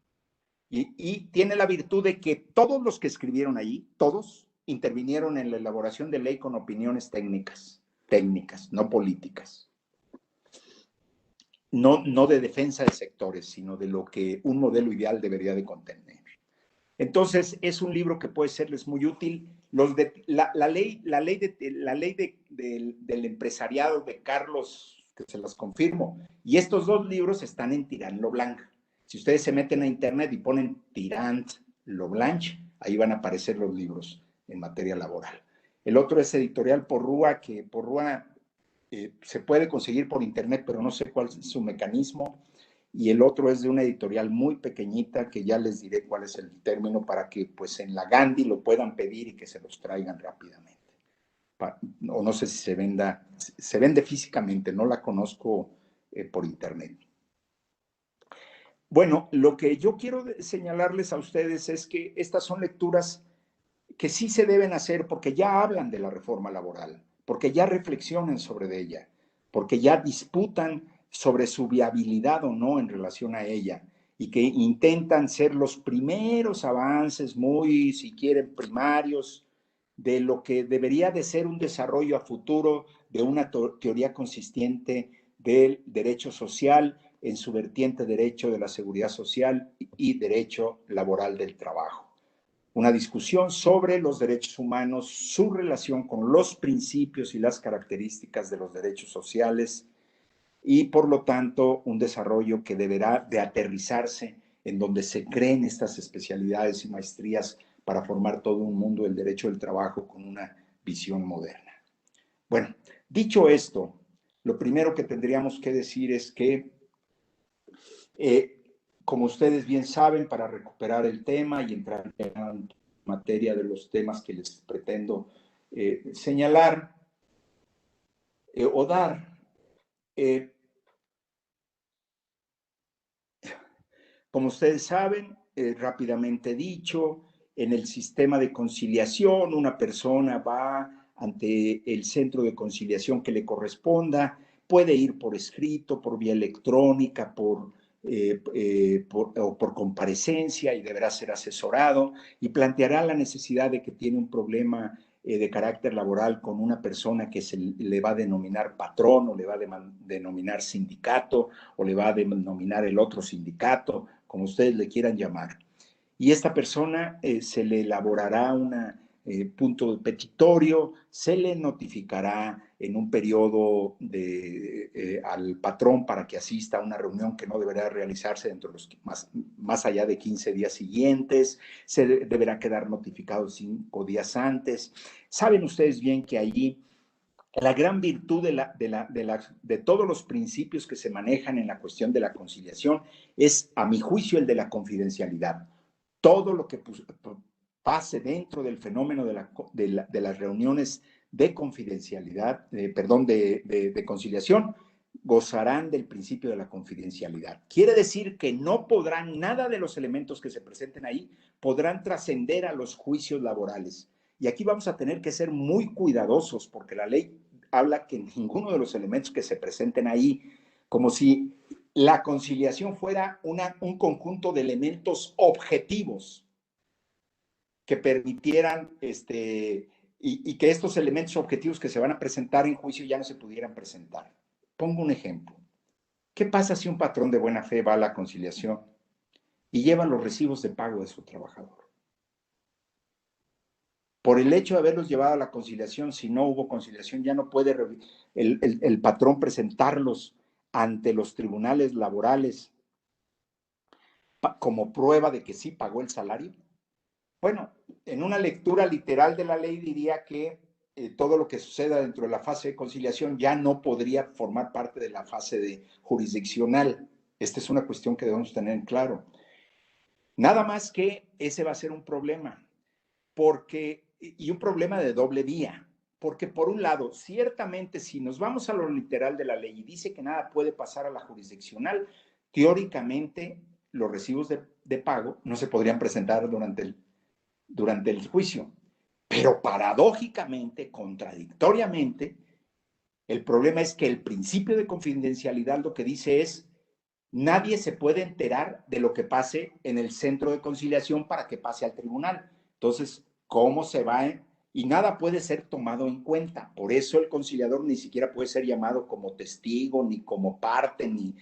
Y tiene la virtud de que todos los que escribieron ahí, todos intervinieron en la elaboración de ley con opiniones técnicas, no políticas. No de defensa de sectores, sino de lo que un modelo ideal debería de contener. Entonces, es un libro que puede serles muy útil. La ley del empresariado de Carlos, que se las confirmo, y estos dos libros están en Tirán Leblanc. Si ustedes se meten a internet y ponen Tirán Leblanc, ahí van a aparecer los libros en materia laboral. El otro es editorial Porrúa, que Porrúa se puede conseguir por internet, pero no sé cuál es su mecanismo. Y el otro es de una editorial muy pequeñita, que ya les diré cuál es el término, para que pues en la Gandhi lo puedan pedir y que se los traigan rápidamente. O no sé si se vende físicamente, no la conozco por internet. Bueno, lo que yo quiero señalarles a ustedes es que estas son lecturas que sí se deben hacer porque ya hablan de la reforma laboral, porque ya reflexionan sobre ella, porque ya disputan sobre su viabilidad o no en relación a ella, y que intentan ser los primeros avances, muy, si quieren, primarios, de lo que debería de ser un desarrollo a futuro de una teoría consistente del derecho social en su vertiente derecho de la seguridad social y derecho laboral del trabajo. Una discusión sobre los derechos humanos, su relación con los principios y las características de los derechos sociales, y por lo tanto un desarrollo que deberá de aterrizarse en donde se creen estas especialidades y maestrías para formar todo un mundo del derecho del trabajo con una visión moderna. Bueno, dicho esto, lo primero que tendríamos que decir es que, como ustedes bien saben, para recuperar el tema y entrar en materia de los temas que les pretendo señalar o dar, como ustedes saben, rápidamente dicho, en el sistema de conciliación, una persona va ante el centro de conciliación que le corresponda, puede ir por escrito, por vía electrónica, o por comparecencia, y deberá ser asesorado y planteará la necesidad de que tiene un problema de carácter laboral con una persona que se le va a denominar patrón, o le va a denominar sindicato, o le va a denominar el otro sindicato, como ustedes le quieran llamar. Y esta persona se le elaborará punto de petitorio, se le notificará en un periodo al patrón para que asista a una reunión que no deberá realizarse dentro de los más allá de 15 días siguientes, se deberá quedar notificado 5 días antes. Saben ustedes bien que allí la gran virtud de todos los principios que se manejan en la cuestión de la conciliación es, a mi juicio, el de la confidencialidad. Todo lo que pase dentro del fenómeno de las reuniones de confidencialidad, de conciliación, gozarán del principio de la confidencialidad. Quiere decir que no podrán, nada de los elementos que se presenten ahí, podrán trascender a los juicios laborales. Y aquí vamos a tener que ser muy cuidadosos porque la ley habla que ninguno de los elementos que se presenten ahí, como si la conciliación fuera un conjunto de elementos objetivos que permitieran y que estos elementos objetivos que se van a presentar en juicio ya no se pudieran presentar. Pongo un ejemplo. ¿Qué pasa si un patrón de buena fe va a la conciliación y lleva los recibos de pago de su trabajador? Por el hecho de haberlos llevado a la conciliación, si no hubo conciliación, ya no puede el patrón presentarlos ante los tribunales laborales como prueba de que sí pagó el salario. Bueno, en una lectura literal de la ley diría que todo lo que suceda dentro de la fase de conciliación ya no podría formar parte de la fase jurisdiccional. Esta es una cuestión que debemos tener en claro. Nada más que ese va a ser un problema, y un problema de doble vía, porque por un lado, ciertamente si nos vamos a lo literal de la ley y dice que nada puede pasar a la jurisdiccional, teóricamente los recibos de pago no se podrían presentar durante el juicio. Pero paradójicamente, contradictoriamente, el problema es que el principio de confidencialidad lo que dice es: nadie se puede enterar de lo que pase en el centro de conciliación para que pase al tribunal. Entonces, ¿cómo se va? Y nada puede ser tomado en cuenta. Por eso el conciliador ni siquiera puede ser llamado como testigo, ni como parte, ni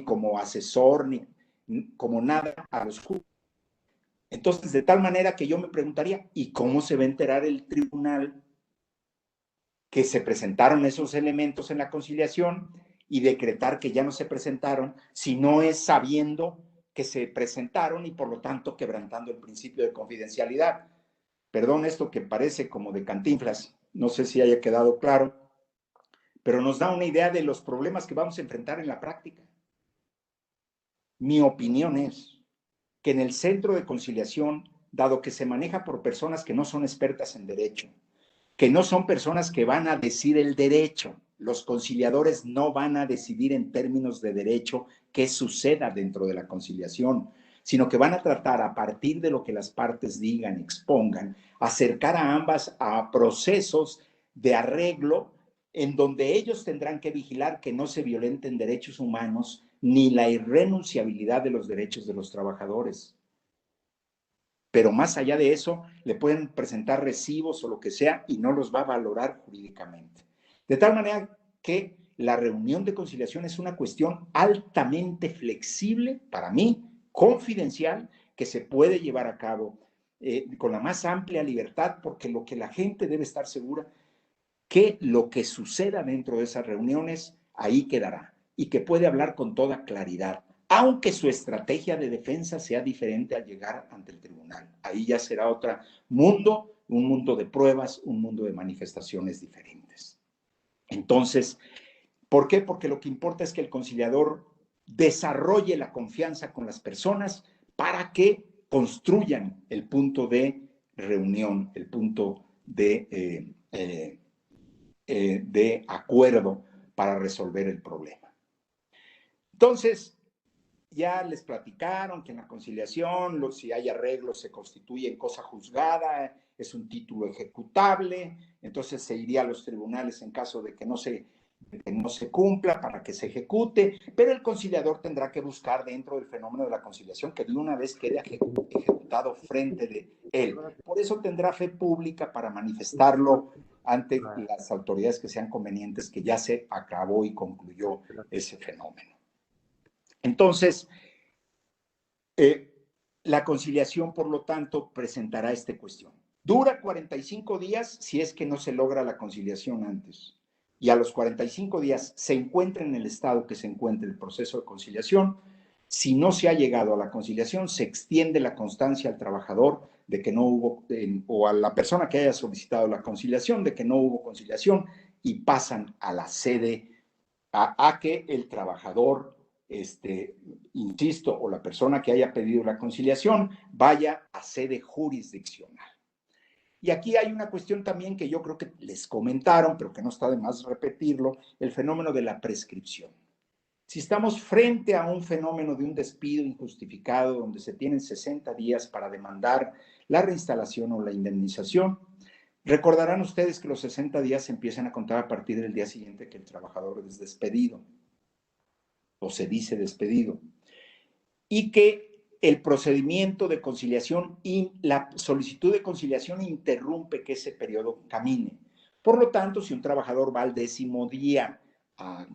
como asesor, ni como nada a los jueces. Entonces, de tal manera que yo me preguntaría, ¿y cómo se va a enterar el tribunal que se presentaron esos elementos en la conciliación y decretar que ya no se presentaron, si no es sabiendo que se presentaron y por lo tanto quebrantando el principio de confidencialidad? Perdón esto que parece como de Cantinflas, no sé si haya quedado claro, pero nos da una idea de los problemas que vamos a enfrentar en la práctica. Mi opinión es que en el centro de conciliación, dado que se maneja por personas que no son expertas en derecho, que no son personas que van a decir el derecho, los conciliadores no van a decidir en términos de derecho qué suceda dentro de la conciliación, sino que van a tratar a partir de lo que las partes digan, expongan, acercar a ambas a procesos de arreglo en donde ellos tendrán que vigilar que no se violenten derechos humanos ni la irrenunciabilidad de los derechos de los trabajadores. Pero más allá de eso, le pueden presentar recibos o lo que sea y no los va a valorar jurídicamente. De tal manera que la reunión de conciliación es una cuestión altamente flexible, para mí, confidencial, que se puede llevar a cabo con la más amplia libertad, porque lo que la gente debe estar segura que lo que suceda dentro de esas reuniones ahí quedará y que puede hablar con toda claridad, aunque su estrategia de defensa sea diferente al llegar ante el tribunal. Ahí ya será otro mundo, un mundo de pruebas, un mundo de manifestaciones diferentes. Entonces, ¿por qué? Porque lo que importa es que el conciliador desarrolle la confianza con las personas para que construyan el punto de reunión, el punto de acuerdo para resolver el problema. Entonces, ya les platicaron que en la conciliación, si hay arreglos, se constituye en cosa juzgada, es un título ejecutable, entonces se iría a los tribunales en caso de que no se cumpla para que se ejecute, pero el conciliador tendrá que buscar dentro del fenómeno de la conciliación que de una vez quede ejecutado frente de él. Por eso tendrá fe pública para manifestarlo ante las autoridades que sean convenientes, que ya se acabó y concluyó ese fenómeno. Entonces, la conciliación, por lo tanto, presentará esta cuestión. Dura 45 días si es que no se logra la conciliación antes. Y a los 45 días se encuentra en el estado que se encuentra el proceso de conciliación. Si no se ha llegado a la conciliación, se extiende la constancia al trabajador de que no hubo, o a la persona que haya solicitado la conciliación, de que no hubo conciliación, y pasan a la sede a que el trabajador, insisto, o la persona que haya pedido la conciliación, vaya a sede jurisdiccional. Y aquí hay una cuestión también que yo creo que les comentaron, pero que no está de más repetirlo, el fenómeno de la prescripción. Si estamos frente a un fenómeno de un despido injustificado, donde se tienen 60 días para demandar la reinstalación o la indemnización, recordarán ustedes que los 60 días se empiezan a contar a partir del día siguiente que el trabajador es despedido, o se dice despedido, y que el procedimiento de conciliación y la solicitud de conciliación interrumpe que ese periodo camine. Por lo tanto, si un trabajador va al 10º día a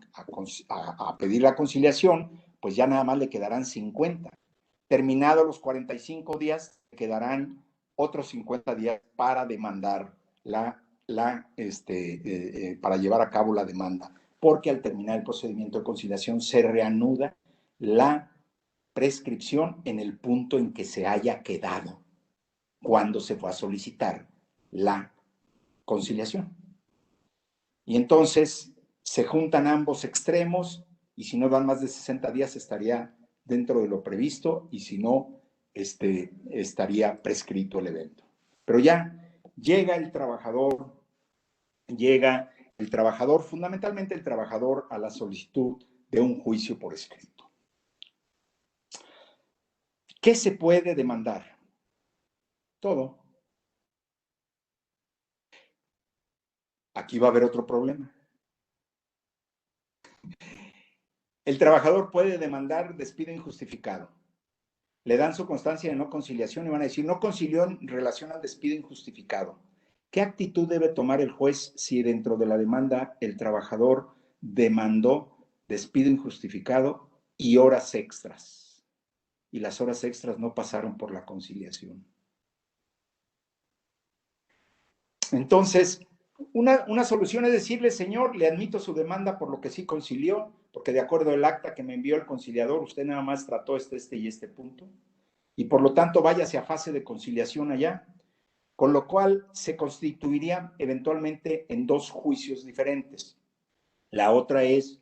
pedir la conciliación, pues ya nada más le quedarán 50. Terminados los 45 días, le quedarán otros 50 días para demandar para llevar a cabo la demanda, porque al terminar el procedimiento de conciliación se reanuda la prescripción en el punto en que se haya quedado cuando se fue a solicitar la conciliación. Y entonces se juntan ambos extremos y si no dan más de 60 días estaría dentro de lo previsto y si no, estaría prescrito el evento. Pero ya llega el trabajador, fundamentalmente el trabajador a la solicitud de un juicio por escrito. ¿Qué se puede demandar? Todo. Aquí va a haber otro problema. El trabajador puede demandar despido injustificado. Le dan su constancia de no conciliación y van a decir, no concilió en relación al despido injustificado. ¿Qué actitud debe tomar el juez si dentro de la demanda el trabajador demandó despido injustificado y horas extras? Y las horas extras no pasaron por la conciliación. Entonces, una solución es decirle, señor, le admito su demanda por lo que sí concilió, porque de acuerdo al acta que me envió el conciliador, usted nada más trató este y este punto, y por lo tanto váyase a fase de conciliación allá, con lo cual se constituiría eventualmente en 2 juicios diferentes. La otra es,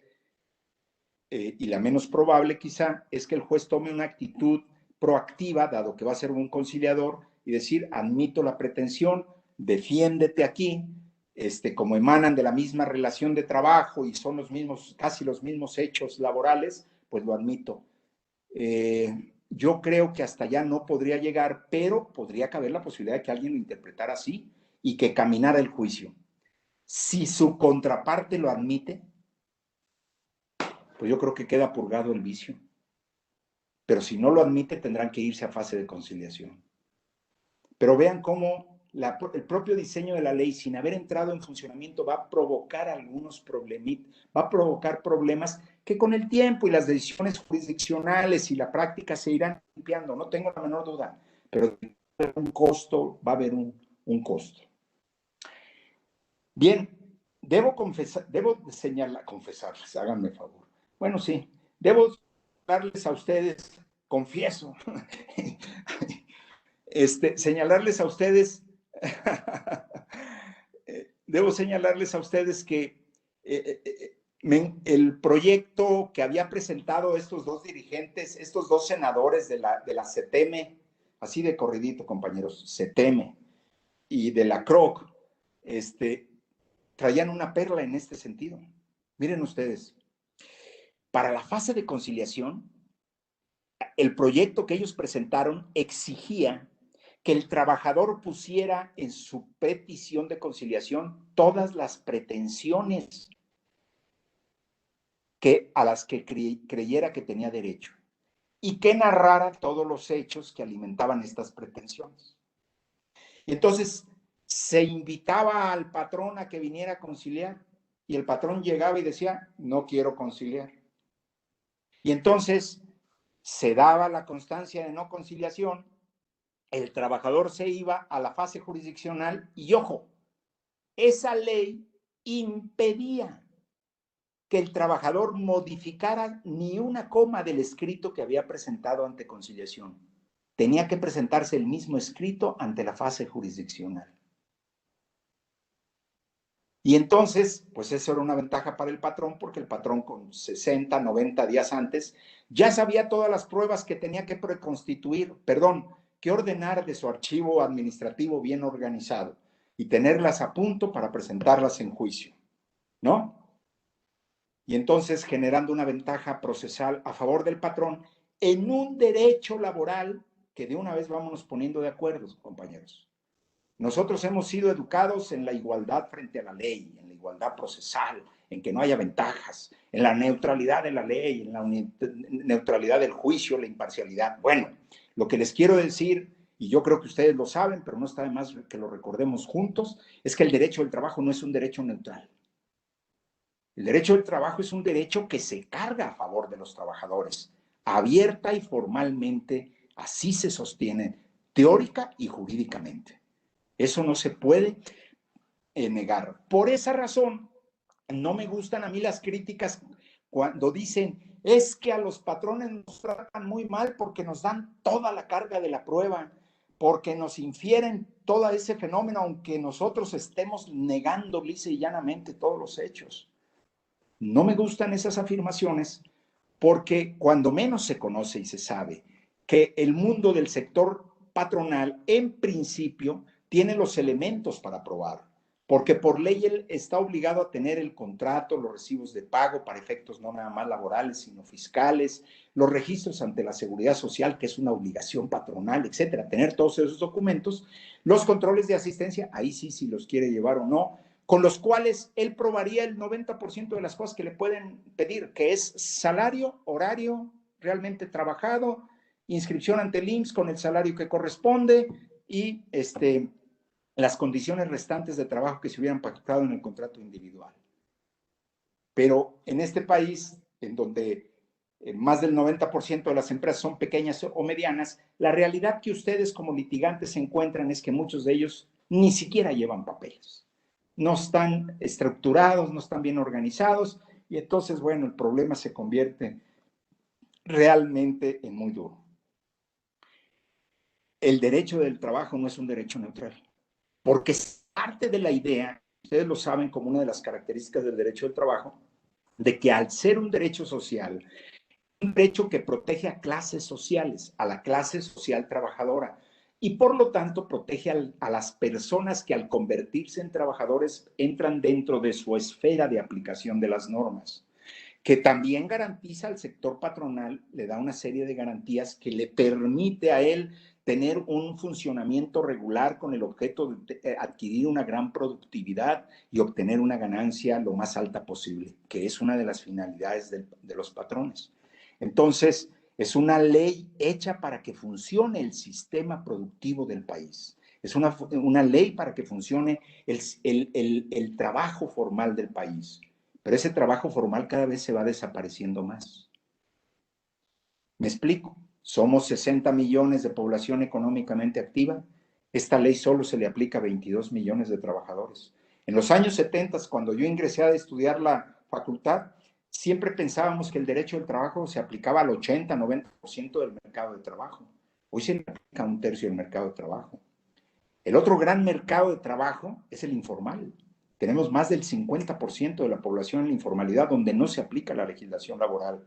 y la menos probable quizá, es que el juez tome una actitud proactiva, dado que va a ser un conciliador, y decir, admito la pretensión, defiéndete aquí, como emanan de la misma relación de trabajo y son los mismos, casi los mismos hechos laborales, pues lo admito. Yo creo que hasta allá no podría llegar, pero podría caber la posibilidad de que alguien lo interpretara así y que caminara el juicio. Si su contraparte lo admite, pues yo creo que queda purgado el vicio. Pero si no lo admite, tendrán que irse a fase de conciliación. Pero vean cómo el propio diseño de la ley, sin haber entrado en funcionamiento, va a provocar algunos problemitas, va a provocar problemas que con el tiempo y las decisiones jurisdiccionales y la práctica se irán limpiando, no tengo la menor duda, pero va a haber un costo, va a haber un costo. Bien, debo confesarles, háganme favor. Bueno, sí, debo darles a ustedes, confieso, señalarles a ustedes, debo señalarles a ustedes que el proyecto que había presentado estos 2 dirigentes, estos 2 senadores de la CETEME, así de corridito, compañeros, CETEME, y de la CROC, traían una perla en este sentido. Miren ustedes, para la fase de conciliación, el proyecto que ellos presentaron exigía que el trabajador pusiera en su petición de conciliación todas las pretensiones a las que creyera que tenía derecho y que narrara todos los hechos que alimentaban estas pretensiones. Y entonces se invitaba al patrón a que viniera a conciliar y el patrón llegaba y decía, no quiero conciliar. Y entonces se daba la constancia de no conciliación, el trabajador se iba a la fase jurisdiccional y, ojo, esa ley impedía que el trabajador modificara ni una coma del escrito que había presentado ante conciliación. Tenía que presentarse el mismo escrito ante la fase jurisdiccional. Y entonces, pues eso era una ventaja para el patrón, porque el patrón con 60, 90 días antes ya sabía todas las pruebas que tenía que que ordenar de su archivo administrativo bien organizado y tenerlas a punto para presentarlas en juicio, ¿no? Y entonces generando una ventaja procesal a favor del patrón en un derecho laboral que de una vez vámonos poniendo de acuerdo, compañeros. Nosotros hemos sido educados en la igualdad frente a la ley, en la igualdad procesal, en que no haya ventajas, en la neutralidad de la ley, en la neutralidad del juicio, la imparcialidad. Bueno, lo que les quiero decir, y yo creo que ustedes lo saben, pero no está de más que lo recordemos juntos, es que el derecho del trabajo no es un derecho neutral. El derecho del trabajo es un derecho que se carga a favor de los trabajadores, abierta y formalmente, así se sostiene, teórica y jurídicamente. Eso no se puede negar. Por esa razón, no me gustan a mí las críticas cuando dicen, es que a los patrones nos tratan muy mal porque nos dan toda la carga de la prueba, porque nos infieren todo ese fenómeno, aunque nosotros estemos negando lisa y llanamente todos los hechos. No me gustan esas afirmaciones porque cuando menos se conoce y se sabe que el mundo del sector patronal, en principio, tiene los elementos para probar, porque por ley él está obligado a tener el contrato, los recibos de pago para efectos no nada más laborales, sino fiscales, los registros ante la Seguridad Social, que es una obligación patronal, etcétera, tener todos esos documentos, los controles de asistencia, ahí sí, si los quiere llevar o no, con los cuales él probaría el 90% de las cosas que le pueden pedir, que es salario, horario realmente trabajado, inscripción ante el IMSS con el salario que corresponde y las condiciones restantes de trabajo que se hubieran pactado en el contrato individual. Pero en este país, en donde más del 90% de las empresas son pequeñas o medianas, la realidad que ustedes como litigantes se encuentran es que muchos de ellos ni siquiera llevan papeles. No están estructurados, no están bien organizados, y entonces, bueno, el problema se convierte realmente en muy duro. El derecho del trabajo no es un derecho neutral, porque es parte de la idea, ustedes lo saben como una de las características del derecho del trabajo, de que al ser un derecho social, un derecho que protege a clases sociales, a la clase social trabajadora, y por lo tanto protege a las personas que al convertirse en trabajadores entran dentro de su esfera de aplicación de las normas, que también garantiza al sector patronal, le da una serie de garantías que le permite a él tener un funcionamiento regular con el objeto de adquirir una gran productividad y obtener una ganancia lo más alta posible, que es una de las finalidades de los patrones. Entonces, es una ley hecha para que funcione el sistema productivo del país. Es una ley para que funcione el trabajo formal del país. Pero ese trabajo formal cada vez se va desapareciendo más. ¿Me explico? Somos 60 millones de población económicamente activa. Esta ley solo se le aplica a 22 millones de trabajadores. En los años 70, cuando yo ingresé a estudiar la facultad, siempre pensábamos que el derecho del trabajo se aplicaba al 80, 90% del mercado de trabajo. Hoy se le aplica a un tercio del mercado de trabajo. El otro gran mercado de trabajo es el informal. Tenemos más del 50% de la población en la informalidad donde no se aplica la legislación laboral.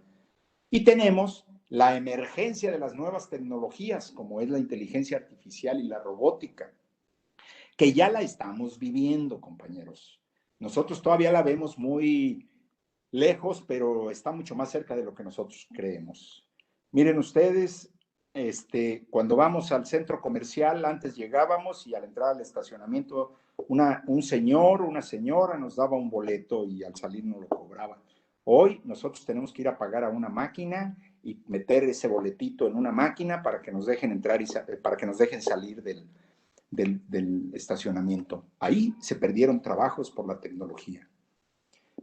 Y tenemos la emergencia de las nuevas tecnologías, como es la inteligencia artificial y la robótica, que ya la estamos viviendo, compañeros. Nosotros todavía la vemos muy lejos, pero está mucho más cerca de lo que nosotros creemos. Miren ustedes, cuando vamos al centro comercial, antes llegábamos y al entrar al estacionamiento, un señor o una señora nos daba un boleto y al salir nos lo cobraba. Hoy nosotros tenemos que ir a pagar a una máquina y meter ese boletito en una máquina para que nos dejen entrar y para que nos dejen salir del estacionamiento. Ahí se perdieron trabajos por la tecnología.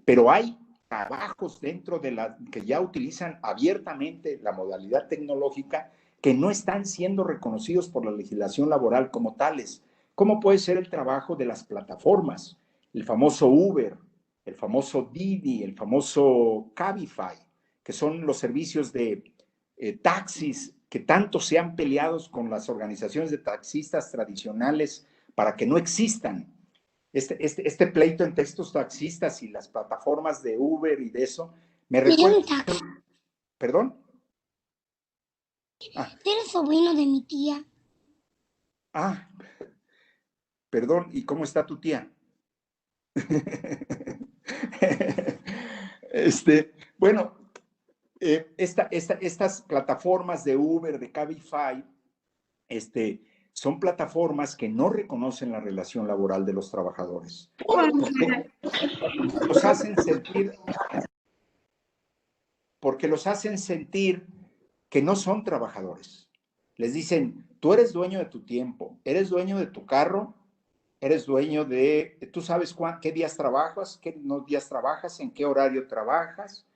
Pero hay trabajos dentro de que ya utilizan abiertamente la modalidad tecnológica que no están siendo reconocidos por la legislación laboral como tales. ¿Cómo puede ser el trabajo de las plataformas? El famoso Uber, el famoso Didi, el famoso Cabify, que son los servicios de taxis que tanto se han peleado con las organizaciones de taxistas tradicionales para que no existan. Este pleito entre estos taxistas y las plataformas de Uber y de eso, me recuerda... ¿Perdón? Eres sobrino de mi tía. Ah, perdón, ¿y cómo está tu tía? Bueno, estas plataformas de Uber, de Cabify, son plataformas que no reconocen la relación laboral de los trabajadores. Porque los hacen sentir que no son trabajadores. Les dicen, tú eres dueño de tu tiempo, eres dueño de tu carro, eres dueño de, tú sabes qué días trabajas, qué no días trabajas, en qué horario trabajas,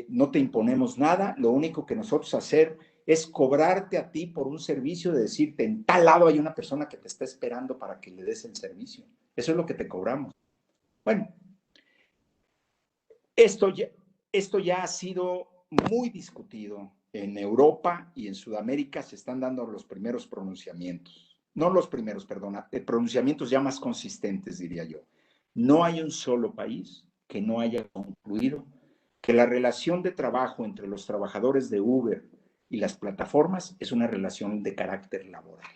no te imponemos nada, lo único que nosotros hacer es cobrarte a ti por un servicio de decirte, en tal lado hay una persona que te está esperando para que le des el servicio. Eso es lo que te cobramos. Bueno, esto ya ha sido muy discutido. En Europa y en Sudamérica se están dando los primeros pronunciamientos. No los primeros, perdona, pronunciamientos ya más consistentes, diría yo. No hay un solo país que no haya concluido que la relación de trabajo entre los trabajadores de Uber y las plataformas es una relación de carácter laboral.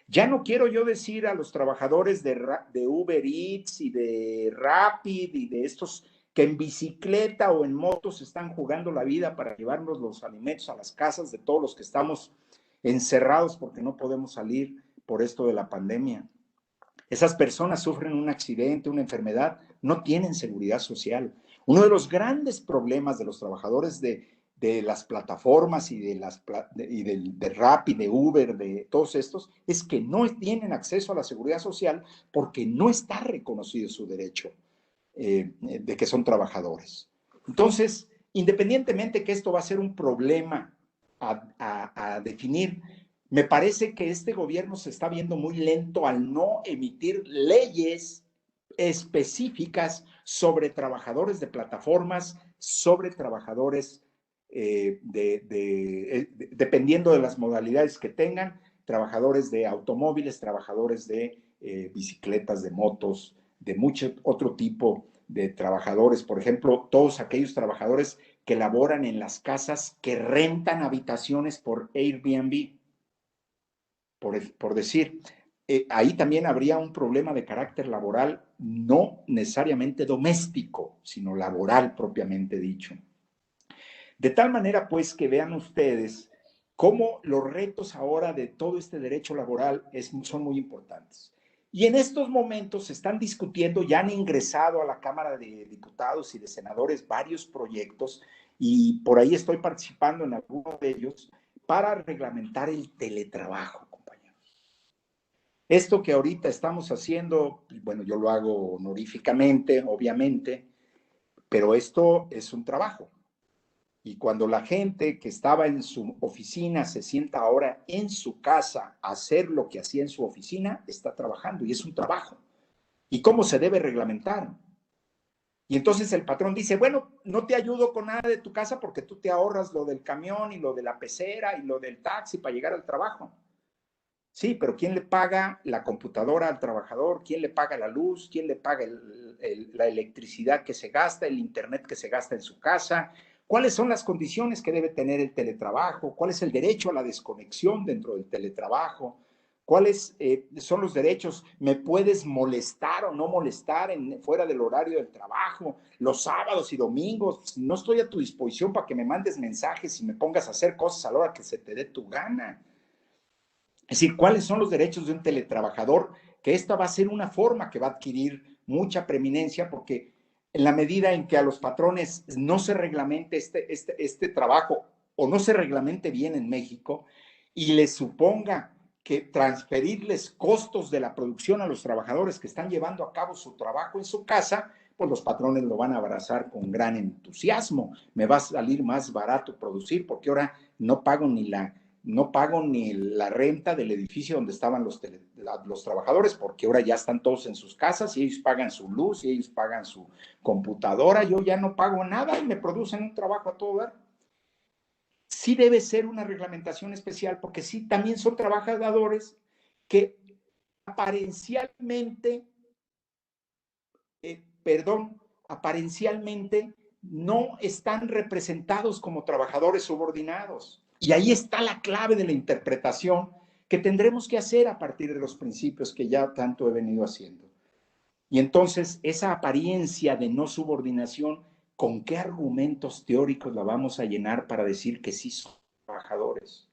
Ya no quiero yo decir a los trabajadores de Uber Eats y de Rapid y de estos que en bicicleta o en motos están jugando la vida para llevarnos los alimentos a las casas de todos los que estamos encerrados porque no podemos salir por esto de la pandemia. Esas personas sufren un accidente, una enfermedad, no tienen seguridad social. Uno de los grandes problemas de los trabajadores de las plataformas y de Rappi, de Uber, de todos estos, es que no tienen acceso a la seguridad social porque no está reconocido su derecho de que son trabajadores. Entonces, independientemente que esto va a ser un problema a definir, me parece que este gobierno se está viendo muy lento al no emitir leyes específicas sobre trabajadores de plataformas, sobre trabajadores dependiendo de las modalidades que tengan, trabajadores de automóviles, trabajadores de bicicletas, de motos, de mucho otro tipo de trabajadores. Por ejemplo, todos aquellos trabajadores que laboran en las casas que rentan habitaciones por Airbnb, por decir. Ahí también habría un problema de carácter laboral, no necesariamente doméstico, sino laboral propiamente dicho. De tal manera, pues, que vean ustedes cómo los retos ahora de todo este derecho laboral son muy importantes. Y en estos momentos se están discutiendo, ya han ingresado a la Cámara de Diputados y de Senadores varios proyectos, y por ahí estoy participando en algunos de ellos, para reglamentar el teletrabajo, compañeros. Esto que ahorita estamos haciendo, bueno, yo lo hago honoríficamente, obviamente, pero esto es un trabajo. Y cuando la gente que estaba en su oficina se sienta ahora en su casa a hacer lo que hacía en su oficina, está trabajando y es un trabajo. ¿Y cómo se debe reglamentar? Y entonces el patrón dice, bueno, no te ayudo con nada de tu casa porque tú te ahorras lo del camión y lo de la pecera y lo del taxi para llegar al trabajo. Sí, pero ¿quién le paga la computadora al trabajador? ¿Quién le paga la luz? ¿Quién le paga la electricidad que se gasta, el internet que se gasta en su casa? ¿Cuáles son las condiciones que debe tener el teletrabajo? ¿Cuál es el derecho a la desconexión dentro del teletrabajo? ¿Cuáles son los derechos? ¿Me puedes molestar o no molestar fuera del horario del trabajo? Los sábados y domingos, no estoy a tu disposición para que me mandes mensajes y me pongas a hacer cosas a la hora que se te dé tu gana. Es decir, ¿cuáles son los derechos de un teletrabajador? Que esta va a ser una forma que va a adquirir mucha preeminencia porque en la medida en que a los patrones no se reglamente este trabajo o no se reglamente bien en México y les suponga que transferirles costos de la producción a los trabajadores que están llevando a cabo su trabajo en su casa, pues los patrones lo van a abrazar con gran entusiasmo. Me va a salir más barato producir porque ahora no pago ni la renta del edificio donde estaban los trabajadores, porque ahora ya están todos en sus casas y ellos pagan su luz y ellos pagan su computadora. Yo ya no pago nada y me producen un trabajo a todo dar. Sí debe ser una reglamentación especial porque sí también son trabajadores que aparencialmente no están representados como trabajadores subordinados. Y ahí está la clave de la interpretación que tendremos que hacer a partir de los principios que ya tanto he venido haciendo. Y entonces, esa apariencia de no subordinación, ¿con qué argumentos teóricos la vamos a llenar para decir que sí son trabajadores?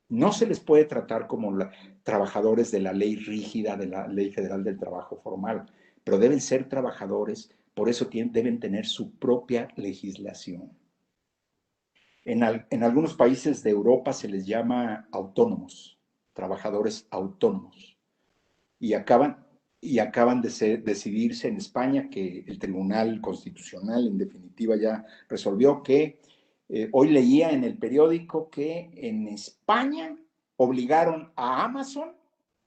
No se les puede tratar como trabajadores de la ley rígida, de la Ley Federal del Trabajo Formal, pero deben ser trabajadores, por eso deben tener su propia legislación. En algunos países de Europa se les llama autónomos, trabajadores autónomos, y acaban de decidirse en España que el Tribunal Constitucional en definitiva ya resolvió que hoy leía en el periódico que en España obligaron a Amazon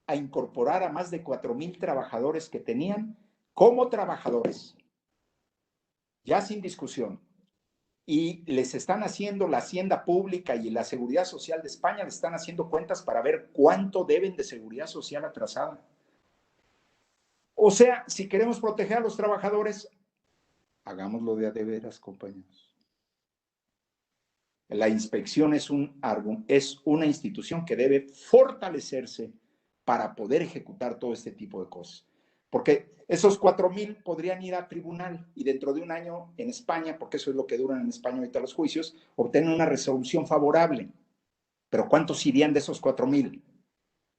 a incorporar a más de 4,000 trabajadores que tenían como trabajadores, ya sin discusión. Y les están haciendo la Hacienda Pública y la Seguridad Social de España, les están haciendo cuentas para ver cuánto deben de seguridad social atrasada. O sea, si queremos proteger a los trabajadores, hagámoslo de a de veras, compañeros. La inspección es una institución que debe fortalecerse para poder ejecutar todo este tipo de cosas. Porque esos 4,000 podrían ir a tribunal y dentro de un año en España, porque eso es lo que duran en España ahorita los juicios, obtener una resolución favorable. Pero ¿cuántos irían de esos 4,000?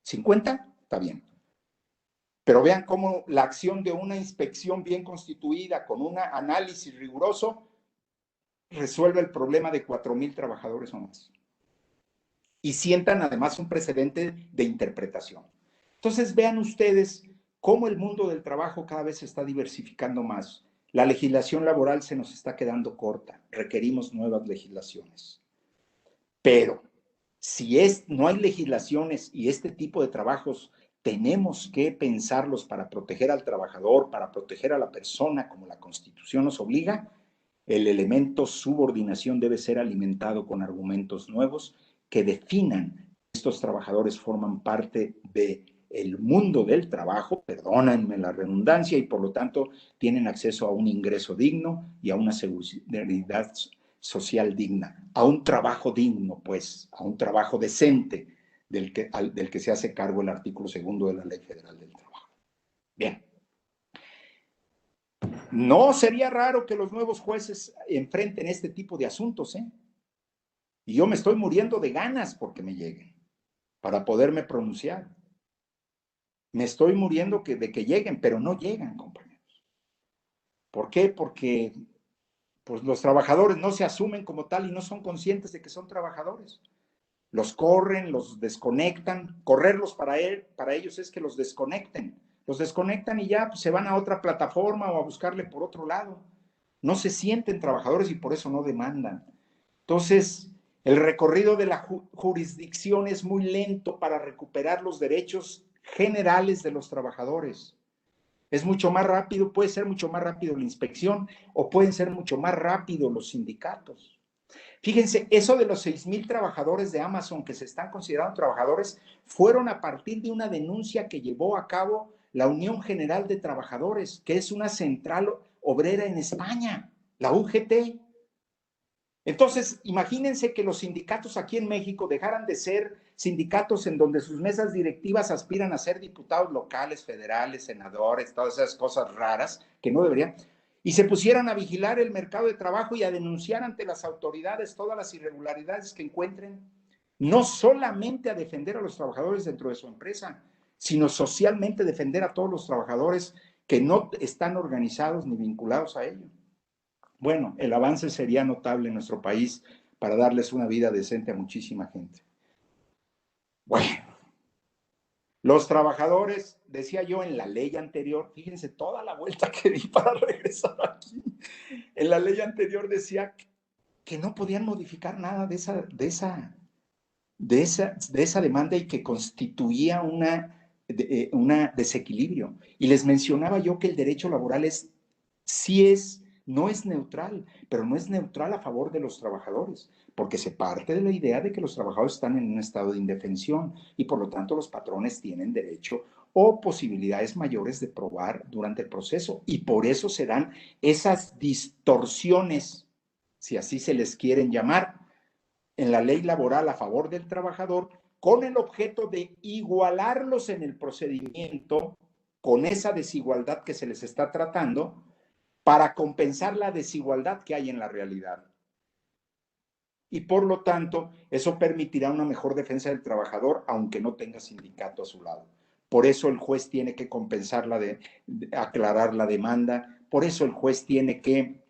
¿50? Está bien. Pero vean cómo la acción de una inspección bien constituida, con un análisis riguroso, resuelve el problema de 4,000 trabajadores o más. Y sientan además un precedente de interpretación. Entonces vean ustedes cómo el mundo del trabajo cada vez se está diversificando más. La legislación laboral se nos está quedando corta. Requerimos nuevas legislaciones. Pero si no hay legislaciones y este tipo de trabajos tenemos que pensarlos para proteger al trabajador, para proteger a la persona como la Constitución nos obliga, el elemento subordinación debe ser alimentado con argumentos nuevos que definan que estos trabajadores forman parte del mundo del trabajo, perdónenme la redundancia, y por lo tanto tienen acceso a un ingreso digno y a una seguridad social digna, a un trabajo digno, pues, a un trabajo decente del que se hace cargo el artículo 2 de la Ley Federal del Trabajo. Bien. No sería raro que los nuevos jueces enfrenten este tipo de asuntos, ¿eh? Y yo me estoy muriendo de ganas porque me lleguen, para poderme pronunciar. Me estoy muriendo de que lleguen, pero no llegan, compañeros. ¿Por qué? Porque pues, los trabajadores no se asumen como tal y no son conscientes de que son trabajadores. Los corren, los desconectan. Correrlos para ellos es que los desconecten. Los desconectan y ya pues, se van a otra plataforma o a buscarle por otro lado. No se sienten trabajadores y por eso no demandan. Entonces, el recorrido de la jurisdicción es muy lento para recuperar los derechos generales de los trabajadores. Es mucho más rápido, puede ser mucho más rápido la inspección o pueden ser mucho más rápido los sindicatos. Fíjense, eso de los 6,000 trabajadores de Amazon que se están considerando trabajadores fueron a partir de una denuncia que llevó a cabo la Unión General de Trabajadores, que es una central obrera en España, la UGT. Entonces, imagínense que los sindicatos aquí en México dejaran de ser sindicatos en donde sus mesas directivas aspiran a ser diputados locales, federales, senadores, todas esas cosas raras que no deberían, y se pusieran a vigilar el mercado de trabajo y a denunciar ante las autoridades todas las irregularidades que encuentren, no solamente a defender a los trabajadores dentro de su empresa, sino socialmente defender a todos los trabajadores que no están organizados ni vinculados a ello. Bueno, el avance sería notable en nuestro país para darles una vida decente a muchísima gente. Bueno, Los trabajadores, decía yo en la ley anterior, fíjense toda la vuelta que di para regresar aquí. En la ley anterior decía que no podían modificar nada de esa demanda y que constituía una desequilibrio. Y les mencionaba yo que el derecho laboral no es neutral, pero no es neutral a favor de los trabajadores, porque se parte de la idea de que los trabajadores están en un estado de indefensión y por lo tanto los patrones tienen derecho o posibilidades mayores de probar durante el proceso. Y por eso se dan esas distorsiones, si así se les quieren llamar, en la ley laboral a favor del trabajador, con el objeto de igualarlos en el procedimiento con esa desigualdad que se les está tratando, para compensar la desigualdad que hay en la realidad. Y por lo tanto, eso permitirá una mejor defensa del trabajador, aunque no tenga sindicato a su lado. Por eso el juez tiene que compensar aclarar la demanda, por eso el juez tiene que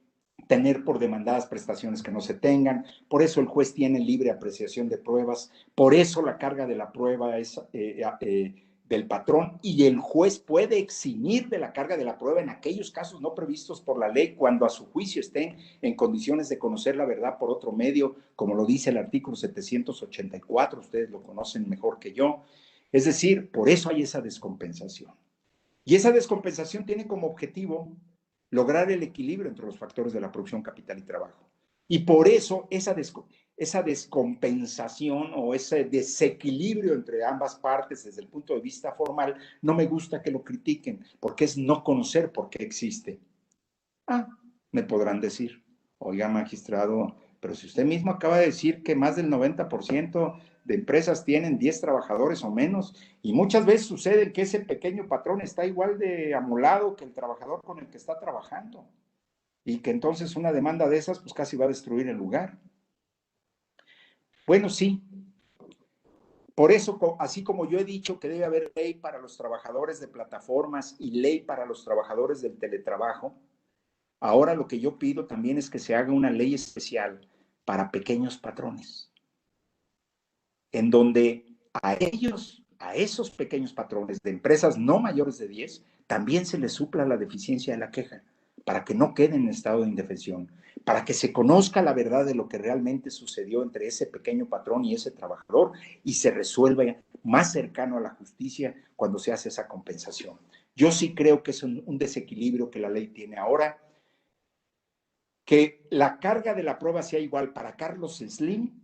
tener por demandadas prestaciones que no se tengan, por eso el juez tiene libre apreciación de pruebas, por eso la carga de la prueba es del patrón, y el juez puede eximir de la carga de la prueba en aquellos casos no previstos por la ley, cuando a su juicio estén en condiciones de conocer la verdad por otro medio, como lo dice el artículo 784, ustedes lo conocen mejor que yo. Es decir, por eso hay esa descompensación. Y esa descompensación tiene como objetivo lograr el equilibrio entre los factores de la producción, capital y trabajo. Y por eso esa descompensación o ese desequilibrio entre ambas partes desde el punto de vista formal, no me gusta que lo critiquen, porque es no conocer por qué existe. Me podrán decir, oiga, magistrado, pero si usted mismo acaba de decir que más del 90% de empresas tienen 10 trabajadores o menos, y muchas veces sucede que ese pequeño patrón está igual de amolado que el trabajador con el que está trabajando, y que entonces una demanda de esas pues casi va a destruir el lugar. Bueno, sí. Por eso, así como yo he dicho que debe haber ley para los trabajadores de plataformas y ley para los trabajadores del teletrabajo, ahora lo que yo pido también es que se haga una ley especial para pequeños patrones, en donde a esos pequeños patrones de empresas no mayores de 10, también se les supla la deficiencia de la queja, para que no queden en estado de indefensión, para que se conozca la verdad de lo que realmente sucedió entre ese pequeño patrón y ese trabajador y se resuelva más cercano a la justicia cuando se hace esa compensación. Yo sí creo que es un desequilibrio que la ley tiene ahora. Que la carga de la prueba sea igual para Carlos Slim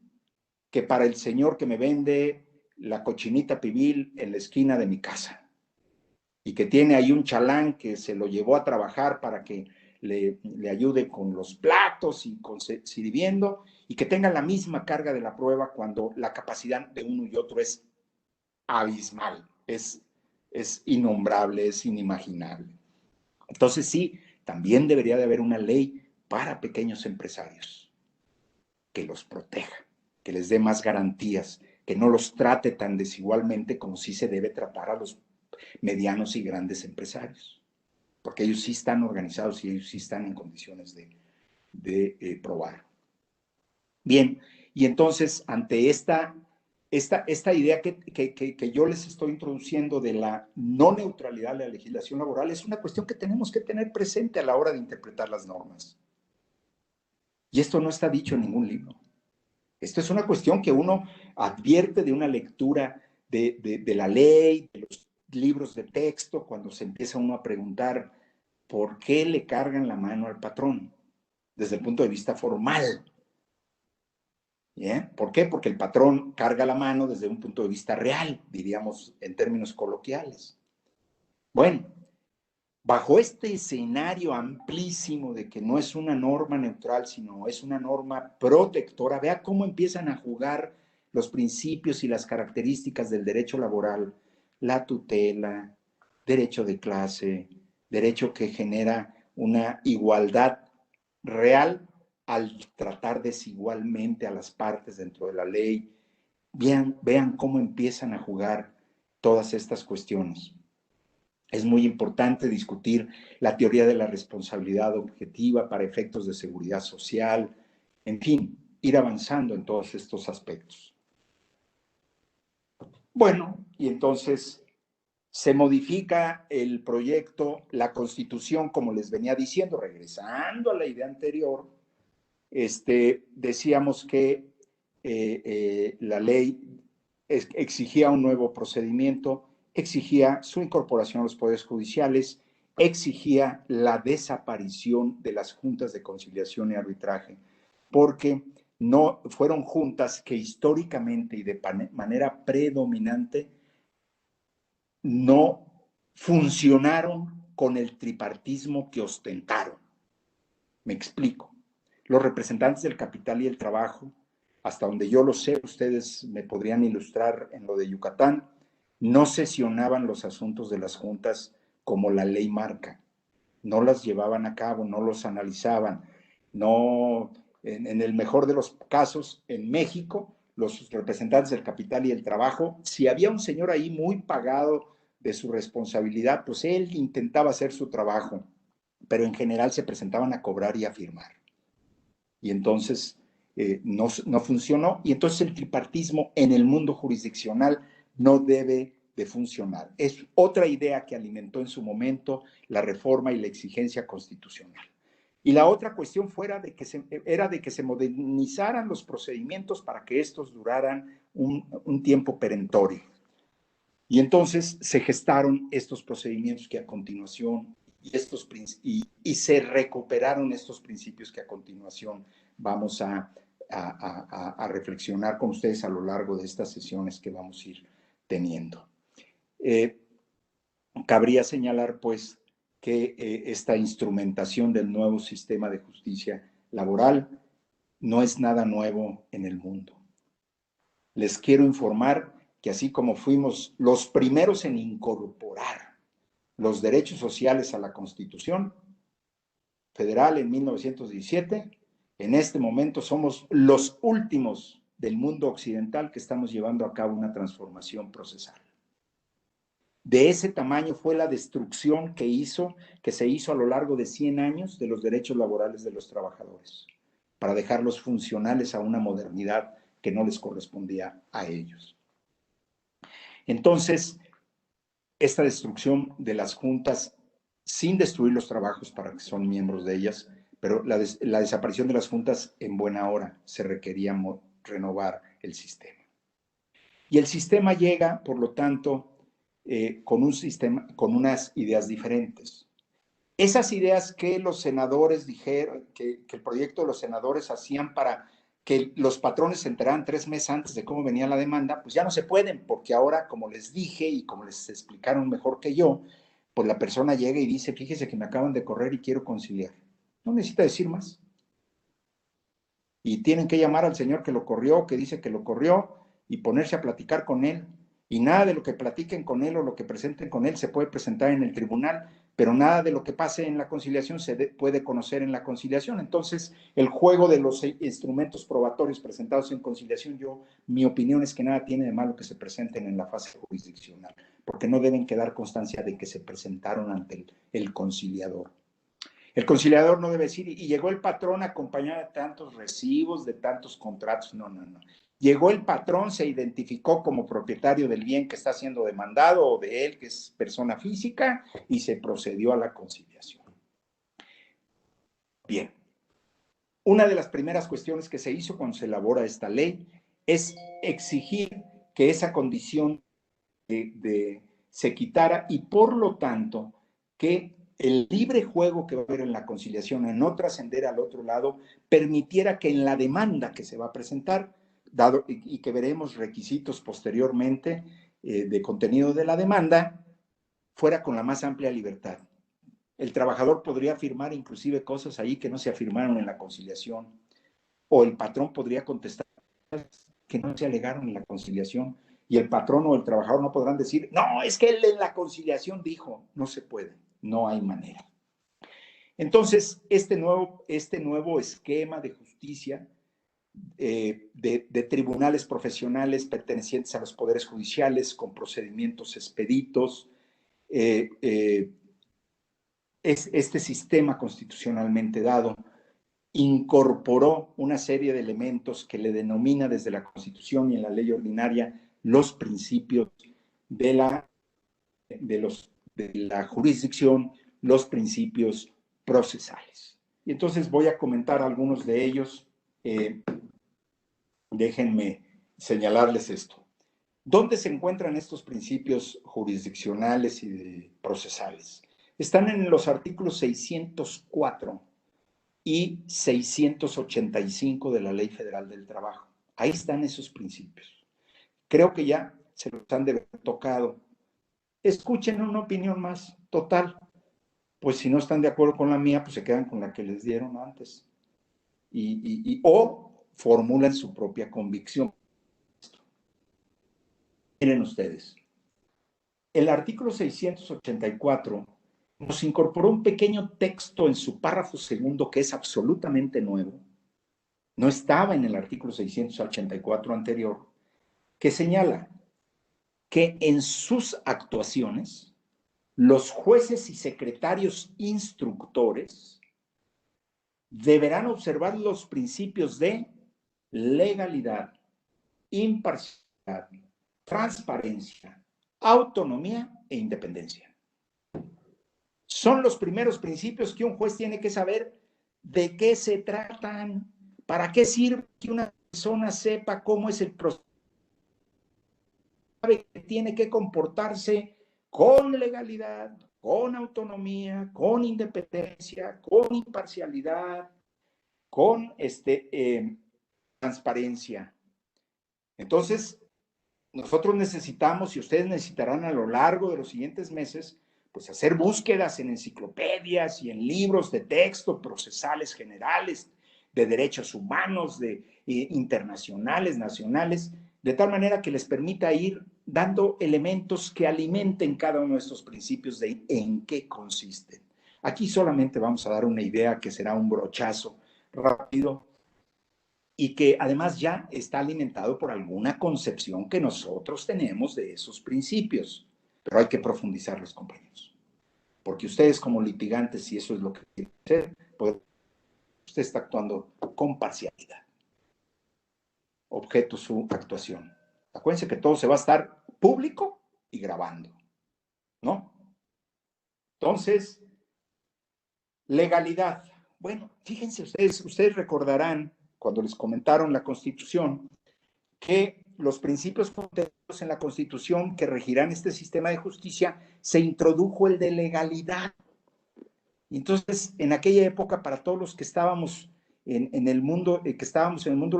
que para el señor que me vende la cochinita pibil en la esquina de mi casa y que tiene ahí un chalán que se lo llevó a trabajar para que le ayude con los platos y sirviendo, y que tengan la misma carga de la prueba cuando la capacidad de uno y otro es abismal, es innombrable, es inimaginable. Entonces sí, también debería de haber una ley para pequeños empresarios, que los proteja, que les dé más garantías, que no los trate tan desigualmente como sí se debe tratar a los medianos y grandes empresarios, porque ellos sí están organizados y ellos sí están en condiciones de probar. Bien, y entonces ante esta idea que yo les estoy introduciendo de la no neutralidad de la legislación laboral es una cuestión que tenemos que tener presente a la hora de interpretar las normas. Y esto no está dicho en ningún libro. Esto es una cuestión que uno advierte de una lectura de la ley, de los libros de texto, cuando se empieza uno a preguntar por qué le cargan la mano al patrón, desde el punto de vista formal. ¿Bien? ¿Por qué? Porque el patrón carga la mano desde un punto de vista real, diríamos en términos coloquiales. Bueno, bajo este escenario amplísimo de que no es una norma neutral, sino es una norma protectora, vea cómo empiezan a jugar los principios y las características del derecho laboral, la tutela, derecho de clase, derecho que genera una igualdad real al tratar desigualmente a las partes dentro de la ley. Vean cómo empiezan a jugar todas estas cuestiones. Es muy importante discutir la teoría de la responsabilidad objetiva para efectos de seguridad social, en fin, ir avanzando en todos estos aspectos. Bueno, y entonces se modifica el proyecto, la Constitución, como les venía diciendo, regresando a la idea anterior, decíamos que la ley exigía un nuevo procedimiento, exigía su incorporación a los poderes judiciales, exigía la desaparición de las juntas de conciliación y arbitraje, porque no fueron juntas que históricamente y de manera predominante no funcionaron con el tripartismo que ostentaron. Me explico. Los representantes del capital y el trabajo, hasta donde yo lo sé, ustedes me podrían ilustrar en lo de Yucatán, no sesionaban los asuntos de las juntas como la ley marca. No las llevaban a cabo, no los analizaban. No, en el mejor de los casos, en México, los representantes del capital y el trabajo, si había un señor ahí muy pagado de su responsabilidad, pues él intentaba hacer su trabajo, pero en general se presentaban a cobrar y a firmar. Y entonces no funcionó, y entonces el tripartismo en el mundo jurisdiccional no debe de funcionar. Es otra idea que alimentó en su momento la reforma y la exigencia constitucional. Y la otra cuestión era de que se modernizaran los procedimientos para que estos duraran un tiempo perentorio. Y entonces se gestaron estos procedimientos que a continuación, y se recuperaron estos principios que a continuación vamos a reflexionar con ustedes a lo largo de estas sesiones que vamos a ir teniendo. Cabría señalar, pues, que esta instrumentación del nuevo sistema de justicia laboral no es nada nuevo en el mundo. Les quiero informar que así como fuimos los primeros en incorporar los derechos sociales a la Constitución Federal en 1917, en este momento somos los últimos del mundo occidental que estamos llevando a cabo una transformación procesal. De ese tamaño fue la destrucción que se hizo a lo largo de 100 años de los derechos laborales de los trabajadores, para dejarlos funcionales a una modernidad que no les correspondía a ellos. Entonces, esta destrucción de las juntas, sin destruir los trabajos para que son miembros de ellas, pero la desaparición de las juntas en buena hora, se requería renovar el sistema. Y el sistema llega, por lo tanto, con unas ideas diferentes. Esas ideas que los senadores dijeron, que el proyecto de los senadores hacían para que los patrones se enteraran 3 meses antes de cómo venía la demanda, pues ya no se pueden, porque ahora, como les dije y como les explicaron mejor que yo, pues la persona llega y dice, fíjese que me acaban de correr y quiero conciliar. No necesita decir más. Y tienen que llamar al señor que lo corrió, que dice que lo corrió, y ponerse a platicar con él. Y nada de lo que platiquen con él o lo que presenten con él se puede presentar en el tribunal, pero nada de lo que pase en la conciliación se puede conocer en la conciliación. Entonces, el juego de los instrumentos probatorios presentados en conciliación, mi opinión es que nada tiene de malo que se presenten en la fase jurisdiccional, porque no deben quedar constancia de que se presentaron ante el conciliador. El conciliador no debe decir, y llegó el patrón acompañado de tantos recibos, de tantos contratos. No. Llegó el patrón, se identificó como propietario del bien que está siendo demandado o de él, que es persona física, y se procedió a la conciliación. Bien. Una de las primeras cuestiones que se hizo cuando se elabora esta ley es exigir que esa condición se quitara y, por lo tanto, que el libre juego que va a haber en la conciliación, en no trascender al otro lado, permitiera que en la demanda que se va a presentar, dado y que veremos requisitos posteriormente de contenido de la demanda, fuera con la más amplia libertad. El trabajador podría afirmar inclusive cosas ahí que no se afirmaron en la conciliación, o el patrón podría contestar que no se alegaron en la conciliación, y el patrón o el trabajador no podrán decir, no, es que él en la conciliación dijo. No se puede, no hay manera. Entonces, este nuevo esquema de justicia, de tribunales profesionales pertenecientes a los poderes judiciales con procedimientos expeditos, este sistema constitucionalmente dado incorporó una serie de elementos que le denomina desde la Constitución y en la ley ordinaria los principios de la de la jurisdicción los principios procesales. Y entonces voy a comentar algunos de ellos. Déjenme señalarles esto. ¿Dónde se encuentran estos principios jurisdiccionales y procesales? Están en los artículos 604 y 685 de la Ley Federal del Trabajo. Ahí están esos principios. Creo que ya se los han de haber tocado. Escuchen una opinión más total. Pues si no están de acuerdo con la mía, pues se quedan con la que les dieron antes. O formulan su propia convicción. Miren ustedes, el artículo 684 nos incorporó un pequeño texto en su párrafo segundo que es absolutamente nuevo. No estaba en el artículo 684 anterior, que señala que en sus actuaciones los jueces y secretarios instructores deberán observar los principios de legalidad, imparcialidad, transparencia, autonomía e independencia. Son los primeros principios que un juez tiene que saber de qué se tratan, para qué sirve que una persona sepa cómo es el proceso, sabe que tiene que comportarse con legalidad, con autonomía, con independencia, con imparcialidad, con transparencia. Entonces, nosotros necesitamos, y ustedes necesitarán a lo largo de los siguientes meses, pues hacer búsquedas en enciclopedias y en libros de texto procesales generales, de derechos humanos, internacionales, nacionales, de tal manera que les permita ir dando elementos que alimenten cada uno de estos principios de en qué consisten. Aquí solamente vamos a dar una idea que será un brochazo rápido y que además ya está alimentado por alguna concepción que nosotros tenemos de esos principios. Pero hay que profundizarlos, compañeros. Porque ustedes como litigantes, si eso es lo que quieren hacer, pues usted está actuando con parcialidad. Objeto su actuación. Acuérdense que todo se va a estar público y grabando, ¿no? Entonces, legalidad. Bueno, fíjense ustedes recordarán cuando les comentaron la Constitución que los principios contenidos en la Constitución que regirán este sistema de justicia, se introdujo el de legalidad. Y entonces, en aquella época, para todos los que estábamos en el mundo,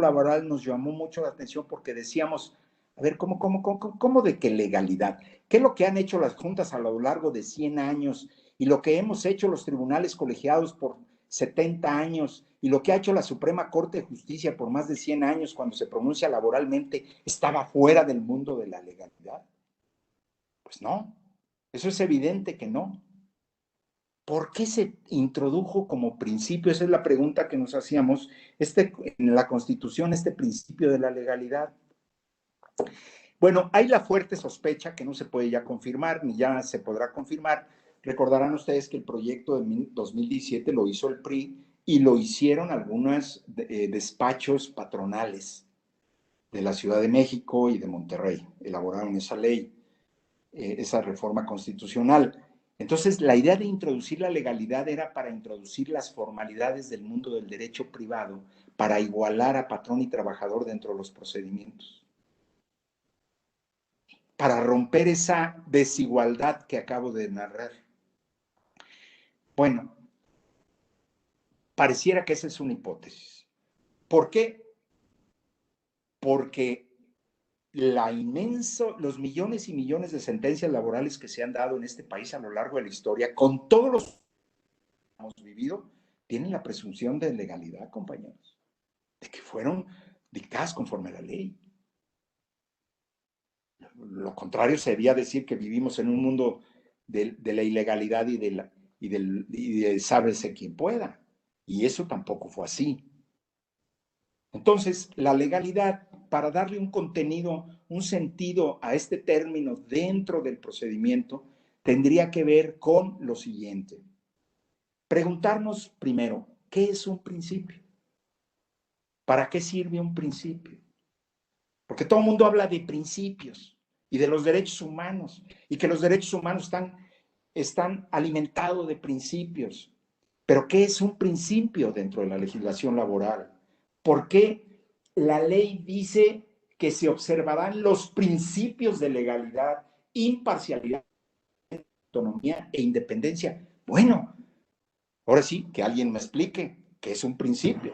laboral, nos llamó mucho la atención porque decíamos, a ver, ¿cómo de qué legalidad? ¿Qué es lo que han hecho las juntas a lo largo de 100 años y lo que hemos hecho los tribunales colegiados por 70 años y lo que ha hecho la Suprema Corte de Justicia por más de 100 años cuando se pronuncia laboralmente estaba fuera del mundo de la legalidad? Pues no, eso es evidente que no. ¿Por qué se introdujo como principio? Esa es la pregunta que nos hacíamos en la Constitución, este principio de la legalidad. Bueno, hay la fuerte sospecha que no se puede ya confirmar, ni ya se podrá confirmar. Recordarán ustedes que el proyecto de 2017 lo hizo el PRI y lo hicieron algunos despachos patronales de la Ciudad de México y de Monterrey. Elaboraron esa ley, esa reforma constitucional. Entonces, la idea de introducir la legalidad era para introducir las formalidades del mundo del derecho privado para igualar a patrón y trabajador dentro de los procedimientos. Para romper esa desigualdad que acabo de narrar. Bueno, pareciera que esa es una hipótesis. ¿Por qué? Porque los millones y millones de sentencias laborales que se han dado en este país a lo largo de la historia, con todos los que hemos vivido, tienen la presunción de legalidad, compañeros, de que fueron dictadas conforme a la ley. Lo contrario sería decir que vivimos en un mundo de la ilegalidad y de sábese quien pueda. Y eso tampoco fue así. Entonces, la legalidad, para darle un contenido, un sentido a este término dentro del procedimiento, tendría que ver con lo siguiente. Preguntarnos primero, ¿qué es un principio? ¿Para qué sirve un principio? Porque todo el mundo habla de principios. y de los derechos humanos, y que los derechos humanos están alimentados de principios. Pero ¿qué es un principio dentro de la legislación laboral? ¿Por qué la ley dice que se observarán los principios de legalidad, imparcialidad, autonomía e independencia? Bueno, ahora sí, que alguien me explique qué es un principio.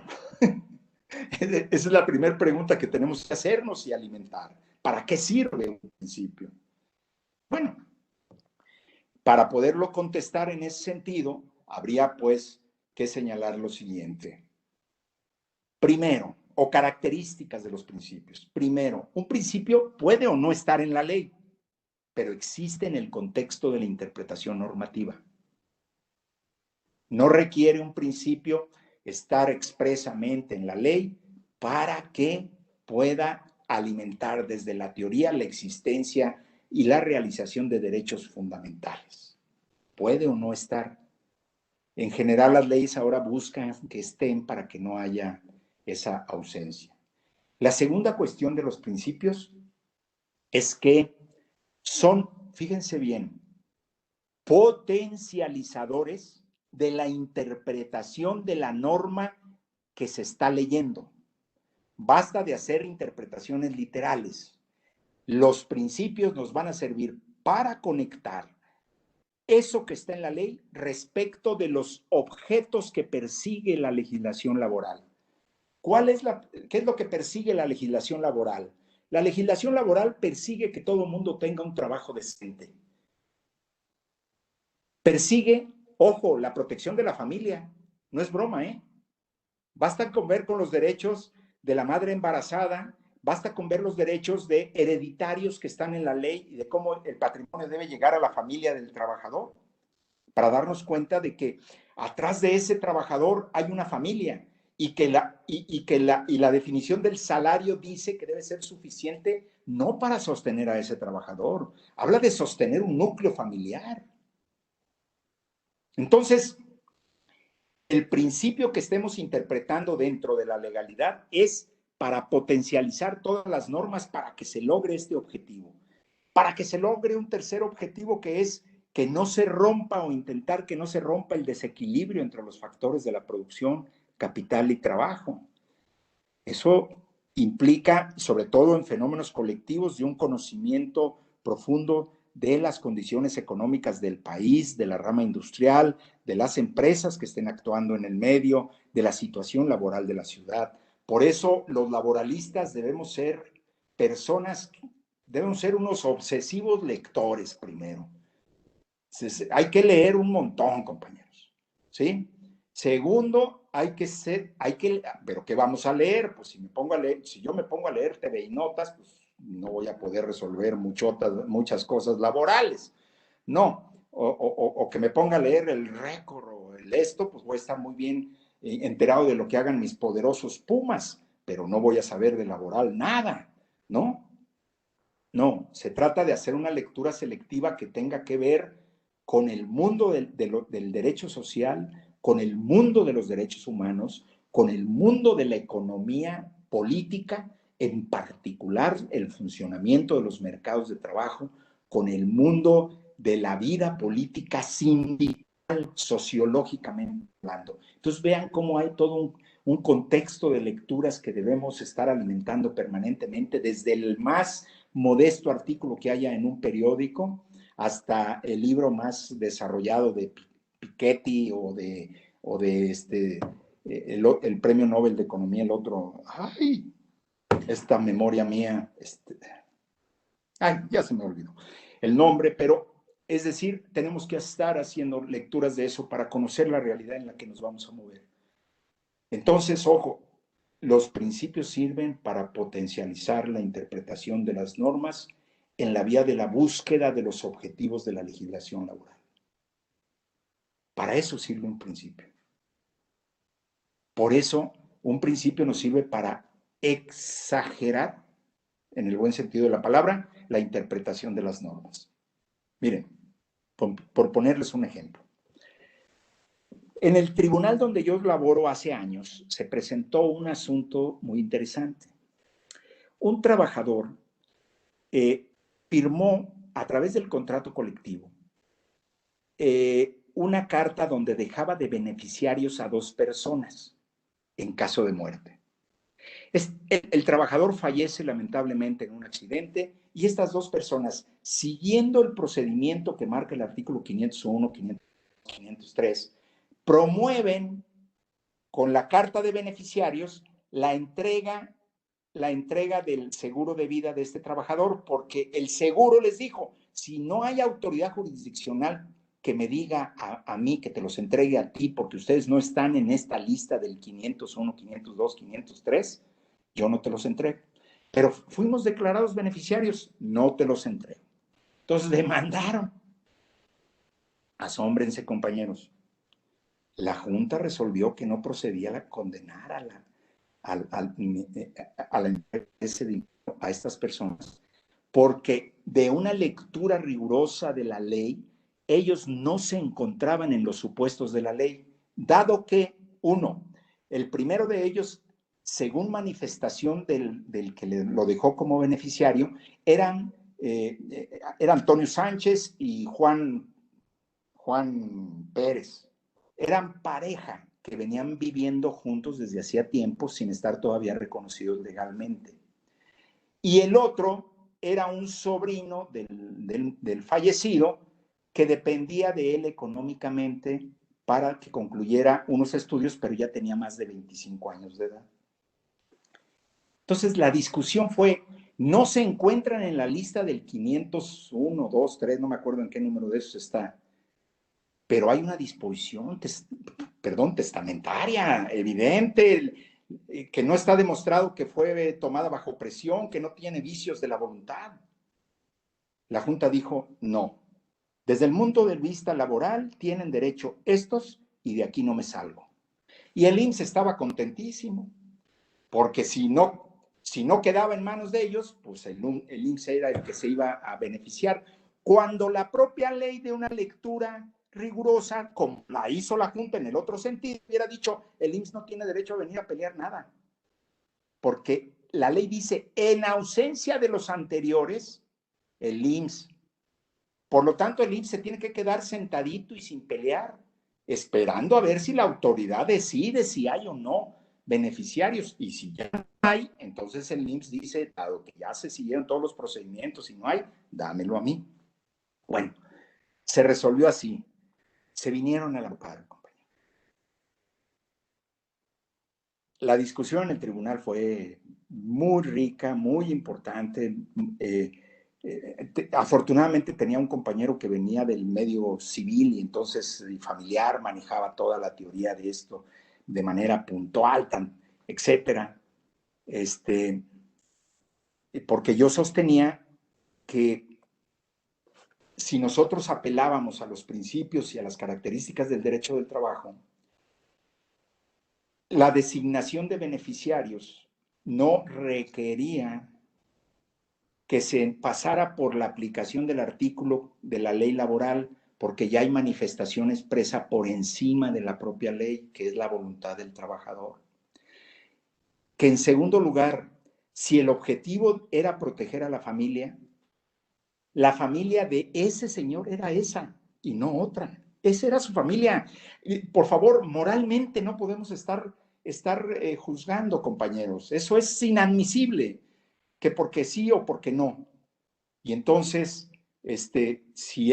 Esa es la primera pregunta que tenemos que hacernos y alimentar. ¿Para qué sirve un principio? Bueno, para poderlo contestar en ese sentido, habría pues que señalar lo siguiente. Primero, o características de los principios. Primero, un principio puede o no estar en la ley, pero existe en el contexto de la interpretación normativa. No requiere un principio estar expresamente en la ley para que pueda alimentar desde la teoría la existencia y la realización de derechos fundamentales. Puede o no estar. En general, las leyes ahora buscan que estén para que no haya esa ausencia. La segunda cuestión de los principios es que son, fíjense bien, potencializadores de la interpretación de la norma que se está leyendo. Basta de hacer interpretaciones literales. Los principios nos van a servir para conectar eso que está en la ley respecto de los objetos que persigue la legislación laboral. ¿Qué es lo que persigue la legislación laboral? La legislación laboral persigue que todo el mundo tenga un trabajo decente. Persigue, ojo, la protección de la familia. No es broma, ¿eh? Basta con ver con los derechos de la madre embarazada, basta con ver los derechos de hereditarios que están en la ley y de cómo el patrimonio debe llegar a la familia del trabajador, para darnos cuenta de que atrás de ese trabajador hay una familia y la definición del salario dice que debe ser suficiente no para sostener a ese trabajador, habla de sostener un núcleo familiar. Entonces, el principio que estemos interpretando dentro de la legalidad es para potencializar todas las normas para que se logre este objetivo, para que se logre un tercer objetivo que es que no se rompa o intentar que no se rompa el desequilibrio entre los factores de la producción, capital y trabajo. Eso implica, sobre todo en fenómenos colectivos, de un conocimiento profundo de las condiciones económicas del país, de la rama industrial, de las empresas que estén actuando en el medio, de la situación laboral de la ciudad. Por eso los laboralistas debemos ser unos obsesivos lectores primero. Hay que leer un montón, compañeros, ¿sí? Segundo, pero ¿qué vamos a leer? Pues si yo me pongo a leer TV y Notas, pues no voy a poder resolver muchas cosas laborales. No, o que me ponga a leer el récord o esto, pues voy a estar muy bien enterado de lo que hagan mis poderosos Pumas, pero no voy a saber de laboral nada, ¿no? No, se trata de hacer una lectura selectiva que tenga que ver con el mundo del derecho social, con el mundo de los derechos humanos, con el mundo de la economía política, en particular el funcionamiento de los mercados de trabajo, con el mundo de la vida política sindical, sociológicamente hablando. Entonces vean cómo hay todo un contexto de lecturas que debemos estar alimentando permanentemente, desde el más modesto artículo que haya en un periódico hasta el libro más desarrollado de Piketty o de el premio Nobel de Economía, el otro, esta memoria mía, ya se me olvidó el nombre, pero es decir, tenemos que estar haciendo lecturas de eso para conocer la realidad en la que nos vamos a mover. Entonces, ojo, los principios sirven para potencializar la interpretación de las normas en la vía de la búsqueda de los objetivos de la legislación laboral. Para eso sirve un principio. Por eso, un principio nos sirve para exagerar, en el buen sentido de la palabra, la interpretación de las normas. Miren, por ponerles un ejemplo. En el tribunal donde yo laboro hace años, se presentó un asunto muy interesante. Un trabajador firmó a través del contrato colectivo una carta donde dejaba de beneficiarios a 2 personas en caso de muerte. El trabajador fallece lamentablemente en un accidente y estas 2 personas, siguiendo el procedimiento que marca el artículo 501, 503, promueven con la carta de beneficiarios la entrega del seguro de vida de este trabajador, porque el seguro les dijo, si no hay autoridad jurisdiccional que me diga a mí que te los entregue a ti porque ustedes no están en esta lista del 501, 502, 503, yo no te los entrego. Pero fuimos declarados beneficiarios, no te los entrego. Entonces demandaron. Asómbrense, compañeros. La Junta resolvió que no procedía a condenar a estas personas, porque de una lectura rigurosa de la ley, ellos no se encontraban en los supuestos de la ley, dado que, uno, el primero de ellos, según manifestación del que lo dejó como beneficiario, era Antonio Sánchez y Juan Pérez. Eran pareja que venían viviendo juntos desde hacía tiempo sin estar todavía reconocidos legalmente. Y el otro era un sobrino del fallecido que dependía de él económicamente para que concluyera unos estudios, pero ya tenía más de 25 años de edad. Entonces la discusión fue, no se encuentran en la lista del 501, 2, 3, no me acuerdo en qué número de esos está, pero hay una disposición, testamentaria, evidente, que no está demostrado que fue tomada bajo presión, que no tiene vicios de la voluntad. La Junta dijo, no. Desde el punto de vista laboral tienen derecho estos y de aquí no me salgo. Y el IMSS estaba contentísimo, porque si no quedaba en manos de ellos, pues el IMSS era el que se iba a beneficiar. Cuando la propia ley de una lectura rigurosa, como la hizo la Junta en el otro sentido, hubiera dicho, el IMSS no tiene derecho a venir a pelear nada. Porque la ley dice, en ausencia de los anteriores, el IMSS. Por lo tanto, el IMSS se tiene que quedar sentadito y sin pelear, esperando a ver si la autoridad decide si hay o no beneficiarios. Y si ya hay, entonces el IMSS dice, dado que ya se siguieron todos los procedimientos y no hay, dámelo a mí. Bueno, se resolvió así. Se vinieron al amparo, compañero. La discusión en el tribunal fue muy rica, muy importante. Afortunadamente tenía un compañero que venía del medio civil y entonces familiar, manejaba toda la teoría de esto de manera puntual, etcétera. Porque yo sostenía que si nosotros apelábamos a los principios y a las características del derecho del trabajo, la designación de beneficiarios no requería que se pasara por la aplicación del artículo de la ley laboral, porque ya hay manifestación expresa por encima de la propia ley, que es la voluntad del trabajador. Que en segundo lugar, si el objetivo era proteger a la familia de ese señor era esa y no otra. Esa era su familia. Por favor, moralmente no podemos estar juzgando, compañeros. Eso es inadmisible, que porque sí o porque no. Y entonces, si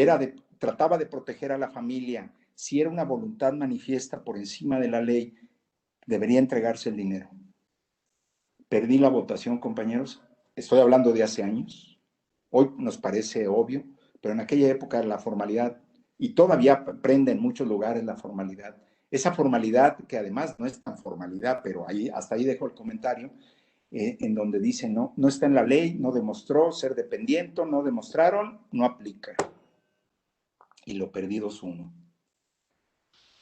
trataba de proteger a la familia, si era una voluntad manifiesta por encima de la ley, debería entregarse el dinero. Perdí la votación, compañeros. Estoy hablando de hace años. Hoy nos parece obvio, pero en aquella época la formalidad, y todavía prende en muchos lugares la formalidad, esa formalidad que además no es tan formalidad, pero hasta ahí dejo el comentario, en donde dice, no está en la ley, no demostró ser dependiente, no demostraron, no aplica. Y lo perdí 2-1.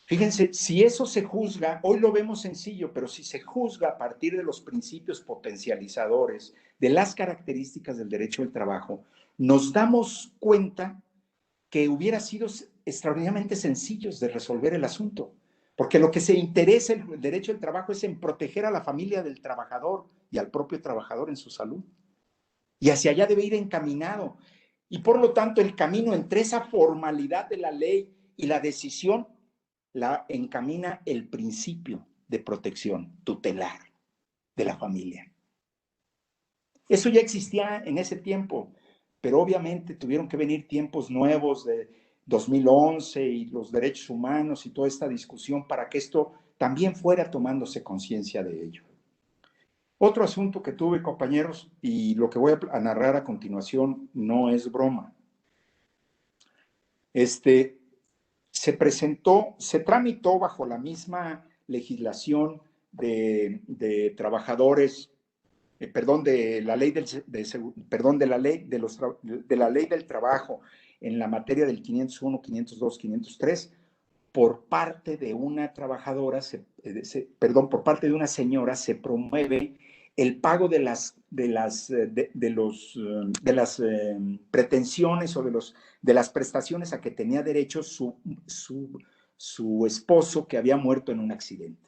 Fíjense, si eso se juzga, hoy lo vemos sencillo, pero si se juzga a partir de los principios potencializadores, de las características del derecho del trabajo, nos damos cuenta que hubiera sido extraordinariamente sencillos de resolver el asunto, porque lo que se interesa el derecho del trabajo es en proteger a la familia del trabajador y al propio trabajador en su salud. Y hacia allá debe ir encaminado. Y por lo tanto, el camino entre esa formalidad de la ley y la decisión la encamina el principio de protección tutelar de la familia. Eso ya existía en ese tiempo, pero obviamente tuvieron que venir tiempos nuevos de 2011 y los derechos humanos y toda esta discusión para que esto también fuera tomándose conciencia de ello. Otro asunto que tuve, compañeros, y lo que voy a narrar a continuación no es broma. Se tramitó bajo la misma legislación de trabajadores, de la ley del trabajo en la materia del 501, 502, 503, por parte de una trabajadora, por parte de una señora se promueve el pago de las pretensiones o de las prestaciones a que tenía derecho su esposo que había muerto en un accidente.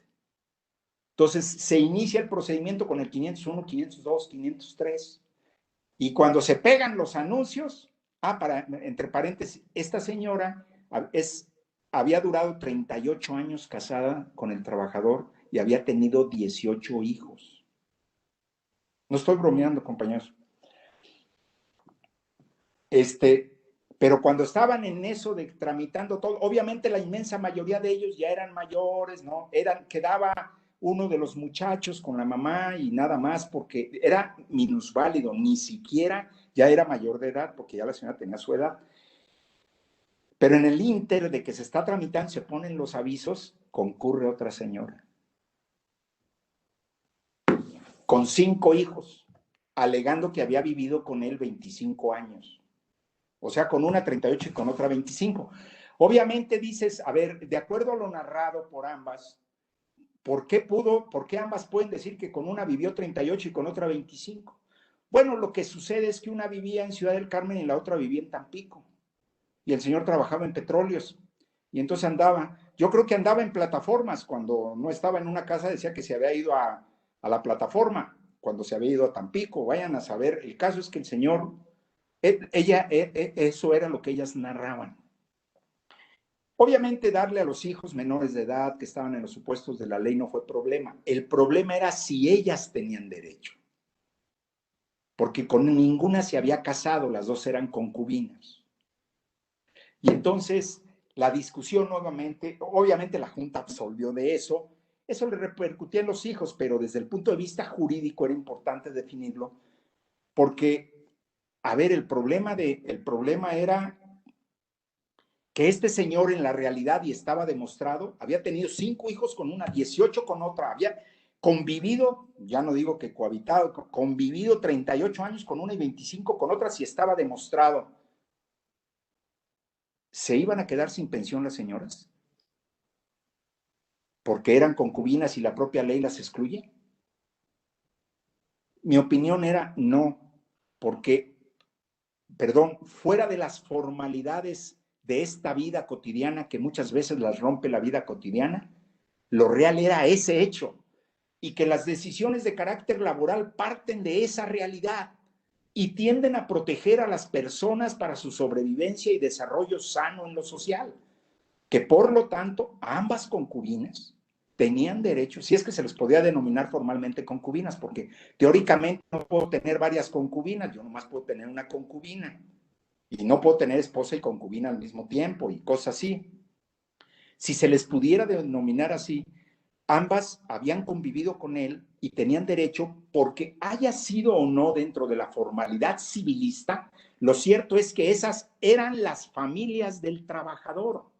Entonces se inicia el procedimiento con el 501, 502, 503 y cuando se pegan los anuncios, entre paréntesis, esta señora había durado 38 años casada con el trabajador y había tenido 18 hijos. No estoy bromeando, compañeros. Pero cuando estaban en eso de tramitando todo, obviamente la inmensa mayoría de ellos ya eran mayores, ¿no? Quedaba uno de los muchachos con la mamá y nada más, porque era minusválido, ni siquiera ya era mayor de edad, porque ya la señora tenía su edad. Pero en el ínter de que se está tramitando, se ponen los avisos, concurre otra señora con 5 hijos, alegando que había vivido con él 25 años. O sea, con una 38 y con otra 25. Obviamente dices, a ver, de acuerdo a lo narrado por ambas, ¿por qué ambas pueden decir que con una vivió 38 y con otra 25? Bueno, lo que sucede es que una vivía en Ciudad del Carmen y la otra vivía en Tampico. Y el señor trabajaba en petróleos. Y entonces yo creo que andaba en plataformas. Cuando no estaba en una casa decía que se había ido a la plataforma, cuando se había ido a Tampico. Vayan a saber. El caso es que el señor, eso era lo que ellas narraban. Obviamente darle a los hijos menores de edad que estaban en los supuestos de la ley no fue problema. El problema era si ellas tenían derecho. Porque con ninguna se había casado, las dos eran concubinas. Y entonces la discusión nuevamente, obviamente la Junta absolvió de eso le repercutía en los hijos, pero desde el punto de vista jurídico era importante definirlo, porque, a ver, el problema era que este señor en la realidad, y estaba demostrado, había tenido 5 hijos con una, 18 con otra, había convivido, ya no digo que cohabitado, convivido 38 años con una y 25 con otra, si estaba demostrado. ¿Se iban a quedar sin pensión las señoras? ¿Porque eran concubinas y la propia ley las excluye? Mi opinión era no, porque, fuera de las formalidades de esta vida cotidiana que muchas veces las rompe la vida cotidiana, lo real era ese hecho y que las decisiones de carácter laboral parten de esa realidad y tienden a proteger a las personas para su sobrevivencia y desarrollo sano en lo social, que por lo tanto ambas concubinas tenían derecho, si es que se les podía denominar formalmente concubinas, porque teóricamente no puedo tener varias concubinas, yo nomás puedo tener una concubina, y no puedo tener esposa y concubina al mismo tiempo, y cosas así. Si se les pudiera denominar así, ambas habían convivido con él y tenían derecho, porque haya sido o no dentro de la formalidad civilista, lo cierto es que esas eran las familias del trabajador.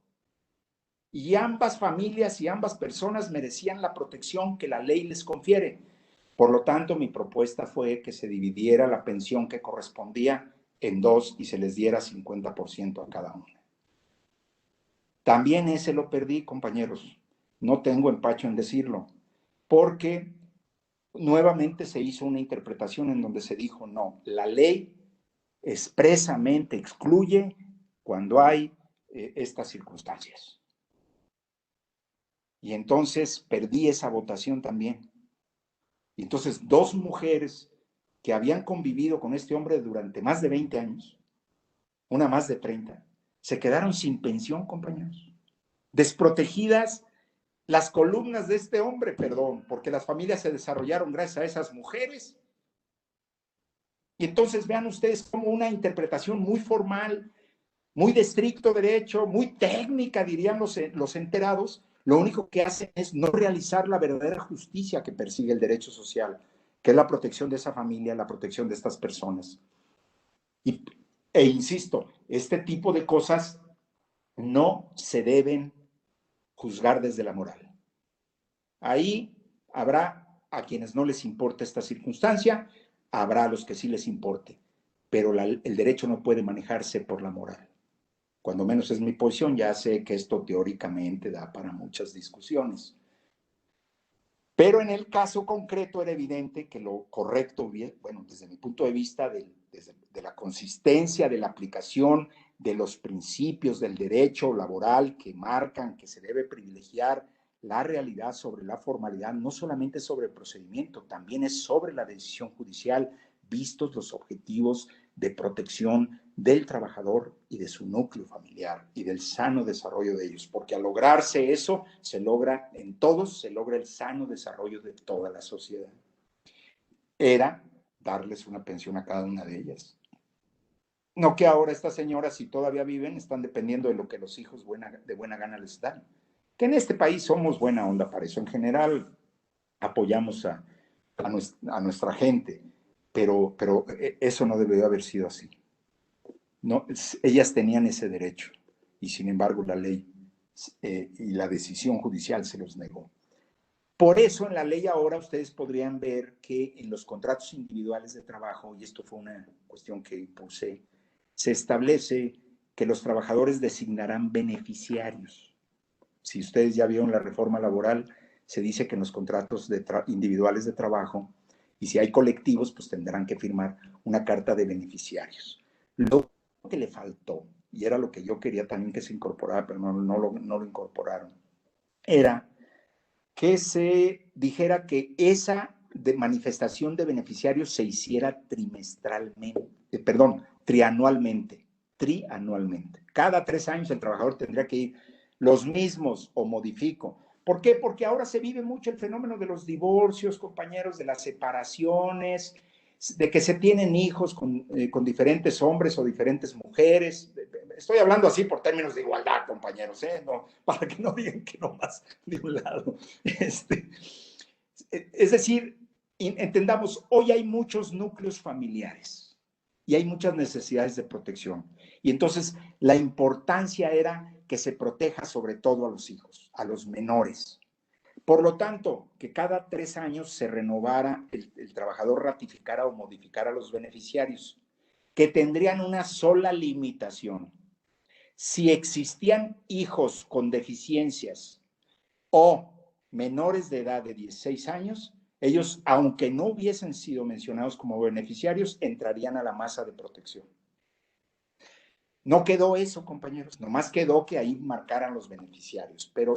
Y ambas familias y ambas personas merecían la protección que la ley les confiere. Por lo tanto, mi propuesta fue que se dividiera la pensión que correspondía en 2 y se les diera 50% a cada una. También ese lo perdí, compañeros. No tengo empacho en decirlo, porque nuevamente se hizo una interpretación en donde se dijo, no, la ley expresamente excluye cuando hay estas circunstancias. Y entonces perdí esa votación también. Y entonces 2 mujeres que habían convivido con este hombre durante más de 20 años, una más de 30, se quedaron sin pensión, compañeros. Desprotegidas las columnas de este hombre, perdón, porque las familias se desarrollaron gracias a esas mujeres. Y entonces vean ustedes como una interpretación muy formal, muy de estricto derecho, muy técnica, dirían los enterados, lo único que hacen es no realizar la verdadera justicia que persigue el derecho social, que es la protección de esa familia, la protección de estas personas. E insisto, este tipo de cosas no se deben juzgar desde la moral. Ahí habrá a quienes no les importa esta circunstancia, habrá a los que sí les importe, pero el derecho no puede manejarse por la moral. Cuando menos es mi posición, ya sé que esto teóricamente da para muchas discusiones. Pero en el caso concreto era evidente que lo correcto, bueno, desde mi punto de vista, de la consistencia de la aplicación de los principios del derecho laboral que marcan que se debe privilegiar la realidad sobre la formalidad, no solamente sobre el procedimiento, también es sobre la decisión judicial, vistos los objetivos de protección del trabajador y de su núcleo familiar y del sano desarrollo de ellos, porque al lograrse eso, se logra en todos, se logra el sano desarrollo de toda la sociedad. Era darles una pensión a cada una de ellas. No que ahora estas señoras, si todavía viven, están dependiendo de lo que los hijos de buena gana les dan. Que en este país somos buena onda para eso. En general, apoyamos a nuestra gente, pero eso no debería haber sido así. No, ellas tenían ese derecho y sin embargo la ley y la decisión judicial se los negó. Por eso en la ley ahora ustedes podrían ver que en los contratos individuales de trabajo, y esto fue una cuestión que impulsé, se establece que los trabajadores designarán beneficiarios. Si ustedes ya vieron la reforma laboral, se dice que en los contratos individuales de trabajo, y si hay colectivos, pues tendrán que firmar una carta de beneficiarios. Lo que le faltó, y era lo que yo quería también que se incorporara, pero no lo incorporaron, era que se dijera que esa manifestación de beneficiarios se hiciera trianualmente. Cada 3 años el trabajador tendría que ir los mismos o modifico. ¿Por qué? Porque ahora se vive mucho el fenómeno de los divorcios, compañeros, de las separaciones, de que se tienen hijos con diferentes hombres o diferentes mujeres. Estoy hablando así por términos de igualdad, compañeros, no, para que no digan que no más de un lado. Es decir, entendamos, hoy hay muchos núcleos familiares y hay muchas necesidades de protección. Y entonces la importancia era que se proteja sobre todo a los hijos, a los menores. Por lo tanto, que cada 3 años se renovara, el trabajador ratificara o modificara a los beneficiarios, que tendrían una sola limitación. Si existían hijos con deficiencias o menores de edad de 16 años, ellos, aunque no hubiesen sido mencionados como beneficiarios, entrarían a la masa de protección. No quedó eso, compañeros, nomás quedó que ahí marcaran los beneficiarios, pero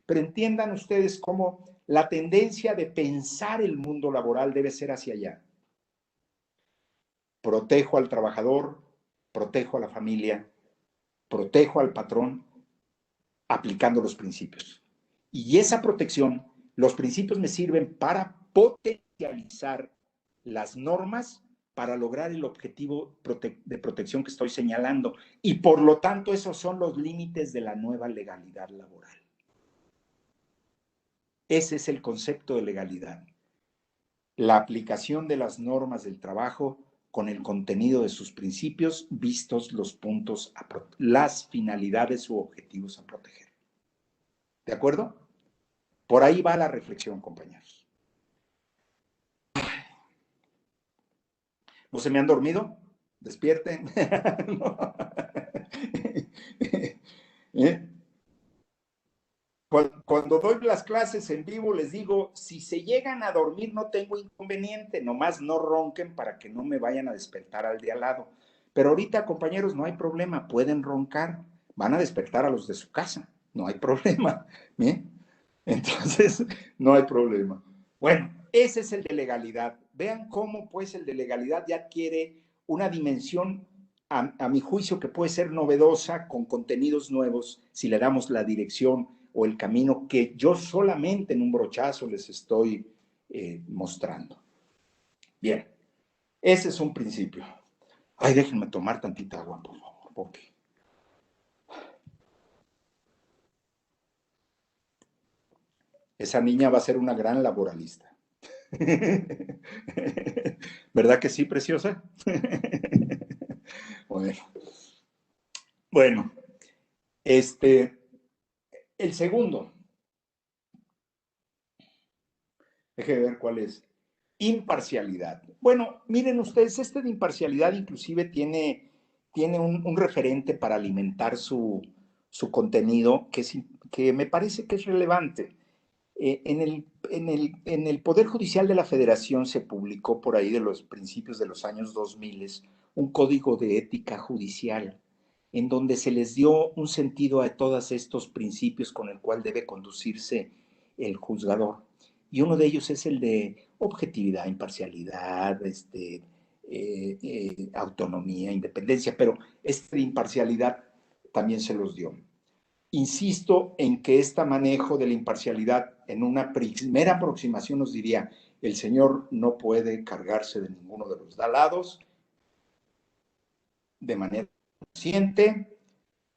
entiendan ustedes cómo la tendencia de pensar el mundo laboral debe ser hacia allá. Protejo al trabajador, protejo a la familia, protejo al patrón, aplicando los principios. Y esa protección, los principios me sirven para potencializar las normas para lograr el objetivo de protección que estoy señalando. Y por lo tanto, esos son los límites de la nueva legalidad laboral. Ese es el concepto de legalidad. La aplicación de las normas del trabajo con el contenido de sus principios, vistos los puntos, las finalidades u objetivos a proteger. ¿De acuerdo? Por ahí va la reflexión, compañeros. ¿No se me han dormido? Despierten. Cuando doy las clases en vivo les digo, si se llegan a dormir no tengo inconveniente, nomás no ronquen para que no me vayan a despertar al de al lado. Pero ahorita, compañeros, no hay problema, pueden roncar, van a despertar a los de su casa, no hay problema. ¿Bien? Entonces, no hay problema. Bueno, ese es el de legalidad. Vean cómo pues el de legalidad ya adquiere una dimensión a mi juicio, que puede ser novedosa, con contenidos nuevos, si le damos la dirección o el camino que yo solamente en un brochazo les estoy mostrando. Bien, ese es un principio. Ay, déjenme tomar tantita agua, por favor, porque... Esa niña va a ser una gran laboralista. ¿Verdad que sí, preciosa? Bueno, el segundo. Déjenme ver cuál es. Imparcialidad. Bueno, miren ustedes, de imparcialidad inclusive tiene un referente para alimentar su contenido que me parece que es relevante. En el Poder Judicial de la Federación se publicó por ahí de los principios de los años 2000 un código de ética judicial en donde se les dio un sentido a todos estos principios con el cual debe conducirse el juzgador. Y uno de ellos es el de objetividad, imparcialidad, autonomía, independencia, pero de imparcialidad también se los dio. Insisto en que este manejo de la imparcialidad en una primera aproximación nos diría, el señor no puede cargarse de ninguno de los lados de manera consciente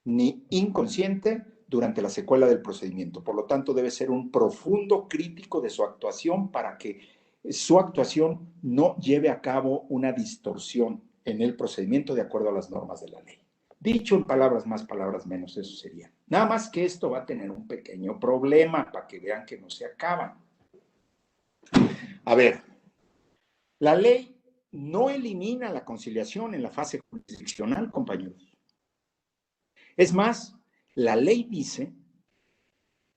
ni inconsciente durante la secuela del procedimiento. Por lo tanto, debe ser un profundo crítico de su actuación para que su actuación no lleve a cabo una distorsión en el procedimiento de acuerdo a las normas de la ley. Dicho en palabras más, palabras menos, eso sería. Nada más que esto va a tener un pequeño problema para que vean que no se acaban. A ver, la ley no elimina la conciliación en la fase jurisdiccional, compañeros. Es más, la ley dice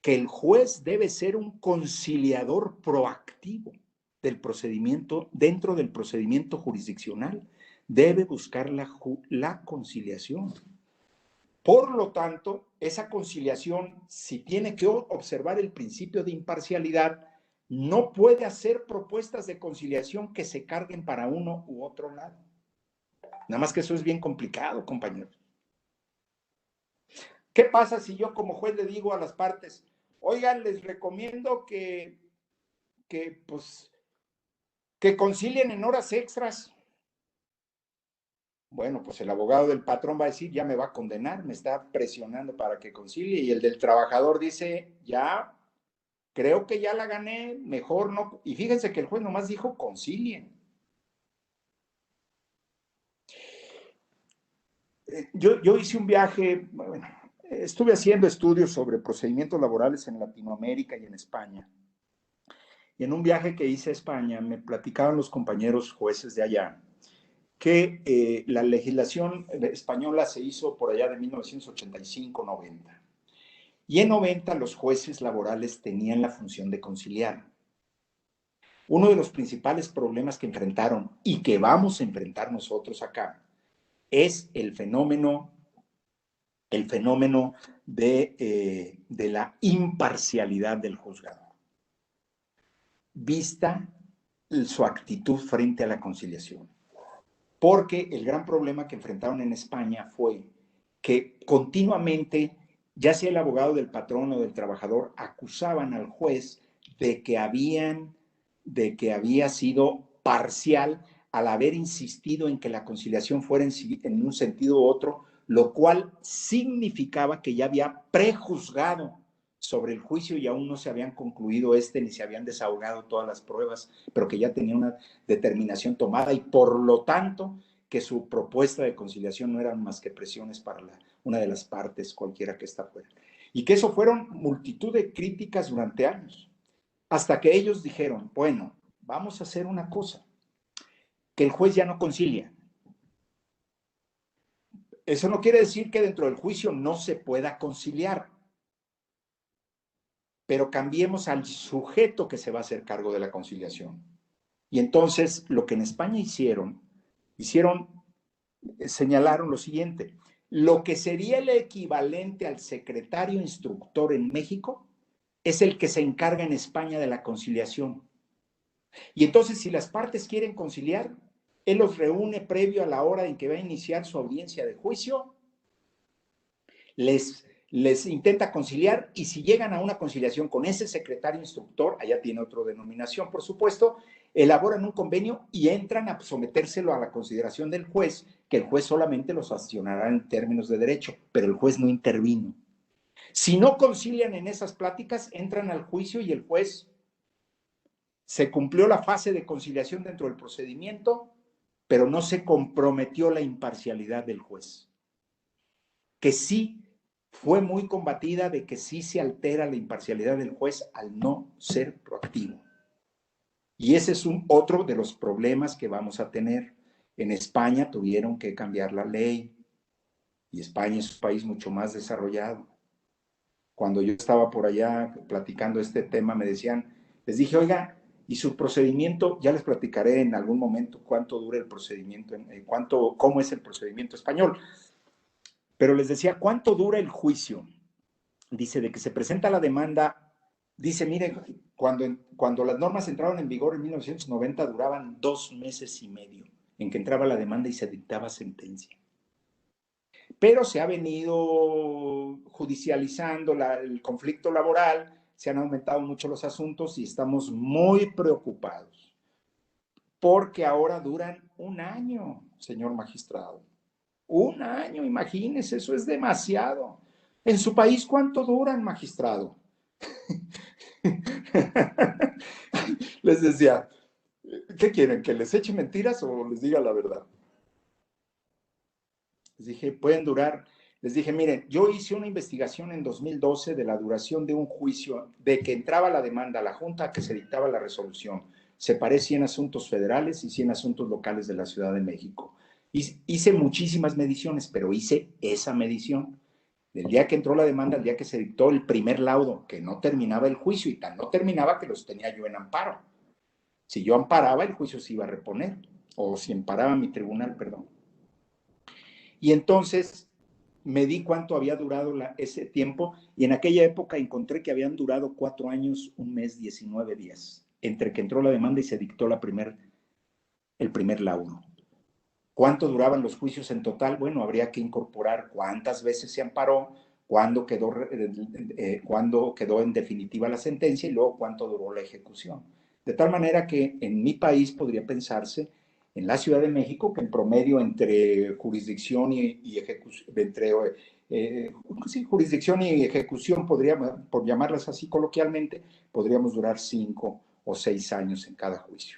que el juez debe ser un conciliador proactivo del procedimiento, dentro del procedimiento jurisdiccional. Debe buscar la conciliación. Por lo tanto, esa conciliación, si tiene que observar el principio de imparcialidad, no puede hacer propuestas de conciliación que se carguen para uno u otro lado. Nada más que eso es bien complicado, compañeros. ¿Qué pasa si yo como juez le digo a las partes, oigan, les recomiendo que concilien en horas extras? Bueno, pues el abogado del patrón va a decir, ya me va a condenar, me está presionando para que concilie, y el del trabajador dice, ya, creo que ya la gané, mejor no. Y fíjense que el juez nomás dijo, concilien. Yo hice un viaje, bueno, estuve haciendo estudios sobre procedimientos laborales en Latinoamérica y en España. Y en un viaje que hice a España, me platicaban los compañeros jueces de allá que la legislación española se hizo por allá de 1985-90. Y en 90 los jueces laborales tenían la función de conciliar. Uno de los principales problemas que enfrentaron y que vamos a enfrentar nosotros acá es el fenómeno de la imparcialidad del juzgador, vista su actitud frente a la conciliación. Porque el gran problema que enfrentaron en España fue que continuamente, ya sea el abogado del patrón o del trabajador, acusaban al juez de que había sido parcial al haber insistido en que la conciliación fuera en un sentido u otro, lo cual significaba que ya había prejuzgado sobre el juicio y aún no se habían concluido ni se habían desahogado todas las pruebas, pero que ya tenía una determinación tomada y por lo tanto que su propuesta de conciliación no eran más que presiones para una de las partes, cualquiera que ésta fuera. Y que eso fueron multitud de críticas durante años, hasta que ellos dijeron, bueno, vamos a hacer una cosa, que el juez ya no concilia. Eso no quiere decir que dentro del juicio no se pueda conciliar, pero cambiemos al sujeto que se va a hacer cargo de la conciliación. Y entonces lo que en España señalaron lo siguiente: lo que sería el equivalente al secretario instructor en México es el que se encarga en España de la conciliación. Y entonces, si las partes quieren conciliar, Él los reúne previo a la hora en que va a iniciar su audiencia de juicio, les intenta conciliar y si llegan a una conciliación con ese secretario instructor, allá tiene otra denominación, por supuesto, elaboran un convenio y entran a sometérselo a la consideración del juez, que el juez solamente lo sancionará en términos de derecho, pero el juez no intervino. Si no concilian en esas pláticas, entran al juicio y el juez se cumplió la fase de conciliación dentro del procedimiento, pero no se comprometió la imparcialidad del juez, que sí fue muy combatida de que sí se altera la imparcialidad del juez al no ser proactivo. Y ese es otro de los problemas que vamos a tener. En España tuvieron que cambiar la ley y España es un país mucho más desarrollado. Cuando yo estaba por allá platicando este tema, me decían, les dije, oiga, y su procedimiento, ya les platicaré en algún momento cuánto dura el procedimiento, cómo es el procedimiento español. Pero les decía, ¿cuánto dura el juicio? Dice, de que se presenta la demanda, dice, miren, cuando las normas entraron en vigor en 1990, duraban 2 meses y medio en que entraba la demanda y se dictaba sentencia. Pero se ha venido judicializando el conflicto laboral, se han aumentado mucho los asuntos y estamos muy preocupados, porque ahora duran 1 año, señor magistrado. 1 año, imagínese, eso es demasiado. ¿En su país cuánto duran, magistrado? Les decía, ¿qué quieren? ¿Que les eche mentiras o les diga la verdad? Les dije, pueden durar. Les dije, miren, yo hice una investigación en 2012 de la duración de un juicio, de que entraba la demanda a la Junta, a que se dictaba la resolución. Separé 100 asuntos federales y 100 asuntos locales de la Ciudad de México. Hice muchísimas mediciones, pero hice esa medición. Del día que entró la demanda, al día que se dictó el primer laudo, que no terminaba el juicio, y tan no terminaba que los tenía yo en amparo. Si yo amparaba, el juicio se iba a reponer, o si amparaba mi tribunal, perdón. Y entonces me di cuánto había durado ese tiempo, y en aquella época encontré que habían durado 4 años, 1 mes, 19 días, entre que entró la demanda y se dictó el primer laudo. ¿Cuánto duraban los juicios en total? Bueno, habría que incorporar cuántas veces se amparó, cuándo quedó en definitiva la sentencia y luego cuánto duró la ejecución. De tal manera que en mi país podría pensarse, en la Ciudad de México, que en promedio entre jurisdicción y ejecución, jurisdicción y ejecución, por llamarlas así coloquialmente, podríamos durar 5 o 6 años en cada juicio.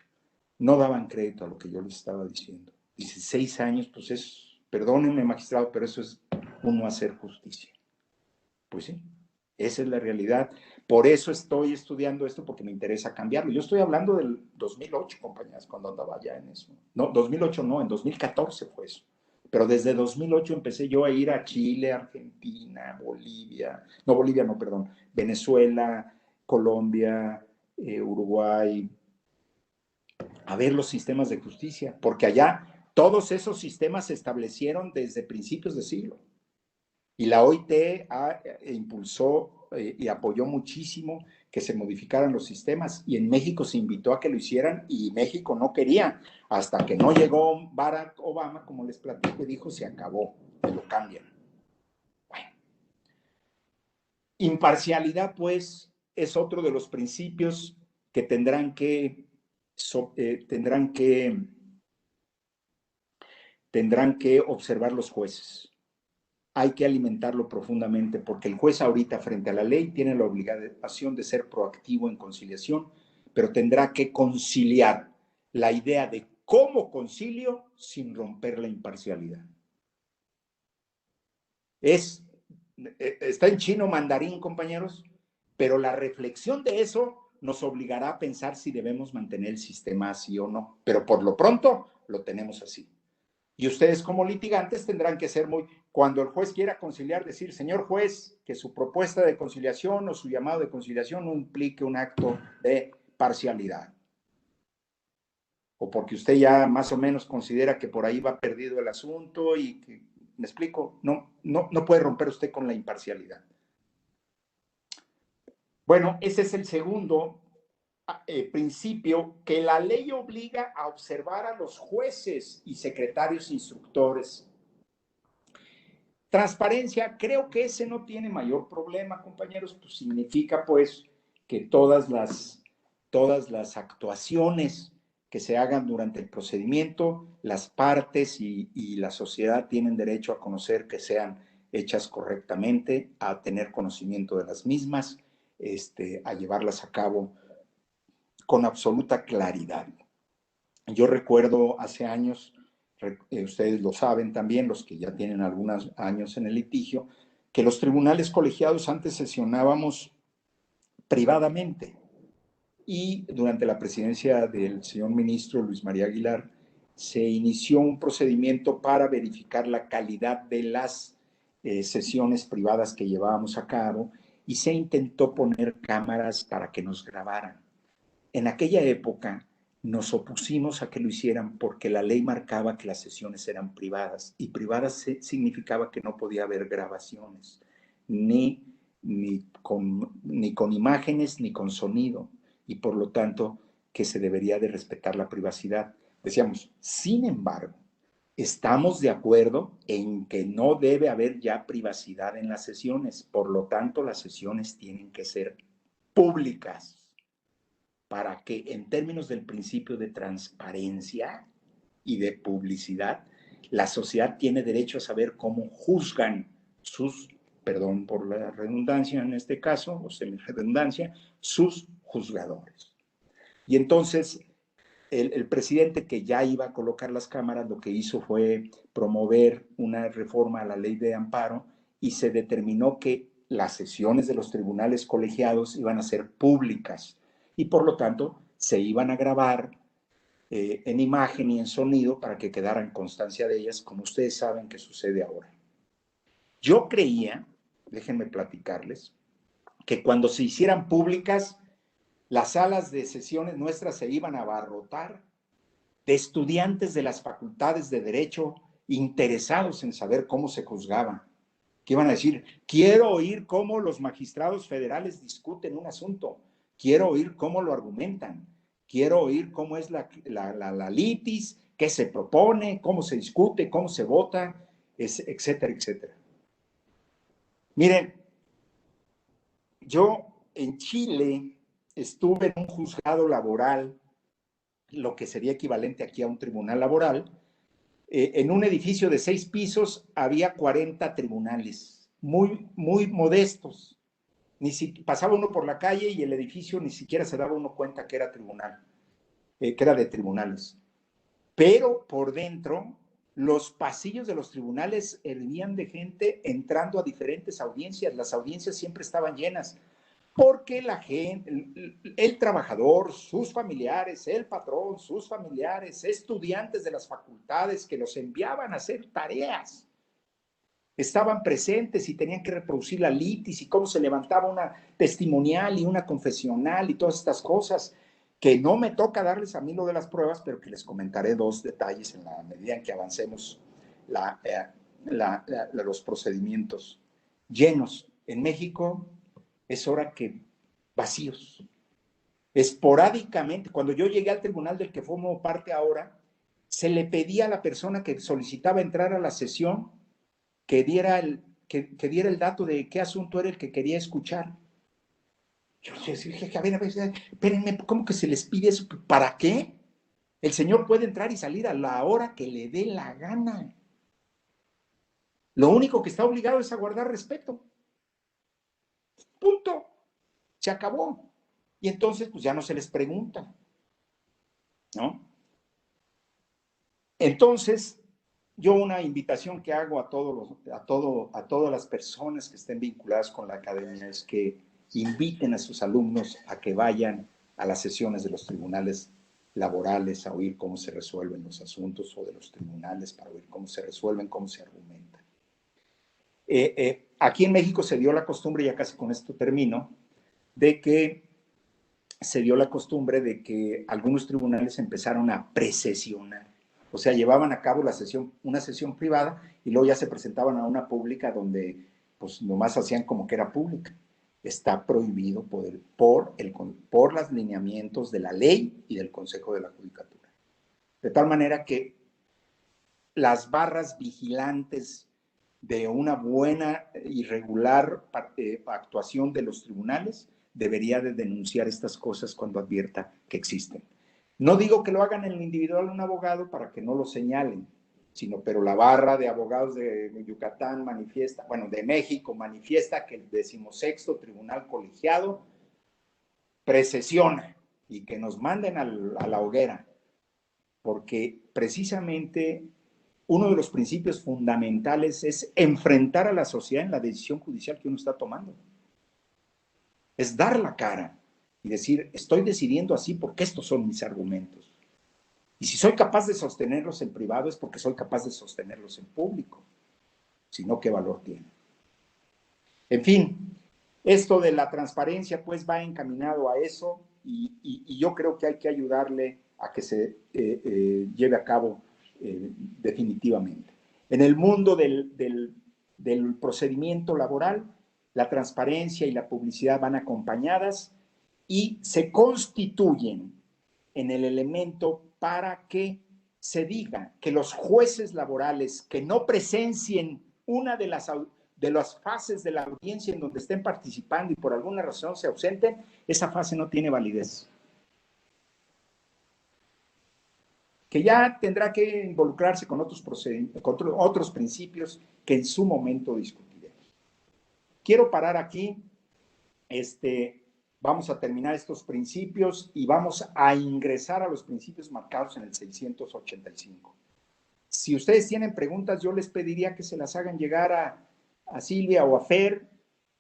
No daban crédito a lo que yo les estaba diciendo. 16 años, pues perdónenme, magistrado, pero eso es uno hacer justicia. Pues sí, esa es la realidad. Por eso estoy estudiando esto, porque me interesa cambiarlo. Yo estoy hablando del 2008, compañeras, cuando andaba ya en eso. No, 2008 no, en 2014 fue eso. Pero desde 2008 empecé yo a ir a Chile, Argentina, Venezuela, Colombia, Uruguay, a ver los sistemas de justicia, porque allá todos esos sistemas se establecieron desde principios de siglo. Y la OIT impulsó y apoyó muchísimo que se modificaran los sistemas. Y en México se invitó a que lo hicieran y México no quería. Hasta que no llegó Barack Obama, como les platico, y dijo, se acabó, me lo cambian. Bueno. Imparcialidad, pues, es otro de los principios que tendrán que observar los jueces. Hay que alimentarlo profundamente porque el juez ahorita frente a la ley tiene la obligación de ser proactivo en conciliación, pero tendrá que conciliar la idea de cómo concilio sin romper la imparcialidad. Está en chino mandarín, compañeros, pero la reflexión de eso nos obligará a pensar si debemos mantener el sistema así o no. Pero por lo pronto lo tenemos así. Y ustedes como litigantes tendrán que ser cuando el juez quiera conciliar, decir, señor juez, que su propuesta de conciliación o su llamado de conciliación no implique un acto de parcialidad. O porque usted ya más o menos considera que por ahí va perdido el asunto y que, ¿me explico? No puede romper usted con la imparcialidad. Bueno, ese es el segundo principio que la ley obliga a observar a los jueces y secretarios instructores. Transparencia, creo que ese no tiene mayor problema, compañeros, pues significa pues que todas las actuaciones que se hagan durante el procedimiento, las partes y la sociedad tienen derecho a conocer que sean hechas correctamente, a tener conocimiento de las mismas, a llevarlas a cabo con absoluta claridad. Yo recuerdo hace años, ustedes lo saben también, los que ya tienen algunos años en el litigio, que los tribunales colegiados antes sesionábamos privadamente. Y durante la presidencia del señor ministro Luis María Aguilar, se inició un procedimiento para verificar la calidad de las sesiones privadas que llevábamos a cabo y se intentó poner cámaras para que nos grabaran. En aquella época nos opusimos a que lo hicieran porque la ley marcaba que las sesiones eran privadas y privadas significaba que no podía haber grabaciones, ni con imágenes ni con sonido, y por lo tanto que se debería de respetar la privacidad. Decíamos, sin embargo, estamos de acuerdo en que no debe haber ya privacidad en las sesiones, por lo tanto las sesiones tienen que ser públicas para que en términos del principio de transparencia y de publicidad, la sociedad tiene derecho a saber cómo juzgan sus, perdón por la redundancia en este caso, o semi-redundancia, sus juzgadores. Y entonces el presidente, que ya iba a colocar las cámaras, lo que hizo fue promover una reforma a la ley de amparo y se determinó que las sesiones de los tribunales colegiados iban a ser públicas y por lo tanto se iban a grabar en imagen y en sonido para que quedaran constancia de ellas, como ustedes saben que sucede ahora. Yo creía, déjenme platicarles, que cuando se hicieran públicas, las salas de sesiones nuestras se iban a abarrotar de estudiantes de las facultades de Derecho interesados en saber cómo se juzgaba, que iban a decir, quiero oír cómo los magistrados federales discuten un asunto, quiero oír cómo lo argumentan, quiero oír cómo es la litis, qué se propone, cómo se discute, cómo se vota, etcétera, etcétera. Miren, yo en Chile estuve en un juzgado laboral, lo que sería equivalente aquí a un tribunal laboral. En un edificio de 6 pisos había 40 tribunales, muy, muy modestos. Pasaba uno por la calle y el edificio ni siquiera se daba uno cuenta que era tribunal, que era de tribunales. Pero por dentro, los pasillos de los tribunales hervían de gente entrando a diferentes audiencias. Las audiencias siempre estaban llenas, porque la gente, el trabajador, sus familiares, el patrón, sus familiares, estudiantes de las facultades que los enviaban a hacer tareas, estaban presentes y tenían que reproducir la litis y cómo se levantaba una testimonial y una confesional y todas estas cosas que no me toca darles a mí lo de las pruebas, pero que les comentaré 2 detalles en la medida en que avancemos los procedimientos llenos. En México es hora que vacíos. Esporádicamente, cuando yo llegué al tribunal del que formo parte ahora, se le pedía a la persona que solicitaba entrar a la sesión que diera el dato de qué asunto era el que quería escuchar. Yo dije, a ver, espérenme, ¿cómo que se les pide eso? ¿Para qué? El señor puede entrar y salir a la hora que le dé la gana. Lo único que está obligado es a guardar respeto. Punto. Se acabó. Y entonces, pues ya no se les pregunta, ¿no? Entonces, yo una invitación que hago a todas las personas que estén vinculadas con la academia es que inviten a sus alumnos a que vayan a las sesiones de los tribunales laborales a oír cómo se resuelven los asuntos, o de los tribunales para oír cómo se resuelven, cómo se argumentan. Aquí en México se dio la costumbre, ya casi con esto termino, de que algunos tribunales empezaron a presesionar. O sea, llevaban a cabo una sesión privada y luego ya se presentaban a una pública donde pues nomás hacían como que era pública. está prohibido por los lineamientos de la ley y del Consejo de la Judicatura. De tal manera que las barras vigilantes de una buena y regular actuación de los tribunales debería de denunciar estas cosas cuando advierta que existen. No digo que lo hagan en el individual un abogado para que no lo señalen, pero la barra de abogados de Yucatán manifiesta, bueno, de México manifiesta que el 16º Tribunal Colegiado precesiona y que nos manden a la hoguera, porque precisamente uno de los principios fundamentales es enfrentar a la sociedad en la decisión judicial que uno está tomando. Es dar la cara y decir, estoy decidiendo así porque estos son mis argumentos. Y si soy capaz de sostenerlos en privado es porque soy capaz de sostenerlos en público. Si no, ¿qué valor tiene? En fin, esto de la transparencia pues va encaminado a eso y yo creo que hay que ayudarle a que se lleve a cabo definitivamente. En el mundo del procedimiento laboral, la transparencia y la publicidad van acompañadas y se constituyen en el elemento para que se diga que los jueces laborales que no presencien una de las fases de la audiencia en donde estén participando y por alguna razón se ausenten, esa fase no tiene validez. Que ya tendrá que involucrarse con otros principios que en su momento discutiremos. Quiero parar aquí, vamos a terminar estos principios y vamos a ingresar a los principios marcados en el 685. Si ustedes tienen preguntas, yo les pediría que se las hagan llegar a Silvia o a Fer,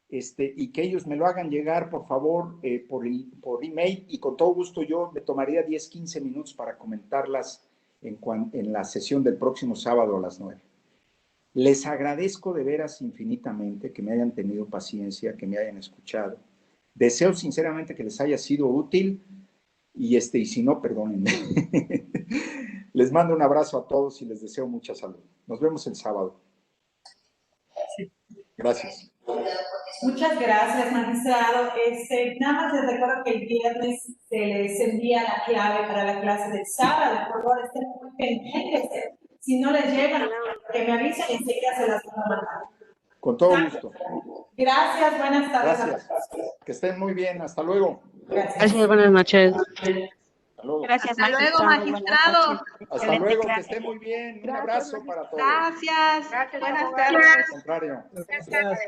y que ellos me lo hagan llegar, por favor, por email, y con todo gusto yo me tomaría 10, 15 minutos para comentarlas en la sesión del próximo sábado a las 9. Les agradezco de veras infinitamente que me hayan tenido paciencia, que me hayan escuchado. Deseo sinceramente que les haya sido útil y si no, perdónenme. Les mando un abrazo a todos y les deseo mucha salud. Nos vemos el sábado. Gracias. Muchas gracias, magistrado. Nada más les recuerdo que el viernes se les envía la clave para la clase del sábado. Por favor, estén muy pendientes. Si no les llegan, que me avisen y enseguida se las van a mandar. Con todo gusto. Gracias, buenas tardes. Gracias. Que estén muy bien. Hasta luego. Gracias, buenas noches. Hasta luego. Gracias, Hasta luego, magistrado. Hasta luego, que estén muy bien. Un abrazo para todos. Gracias. Gracias, Buenas abogado. tardes. Al contrario. Buenas tardes.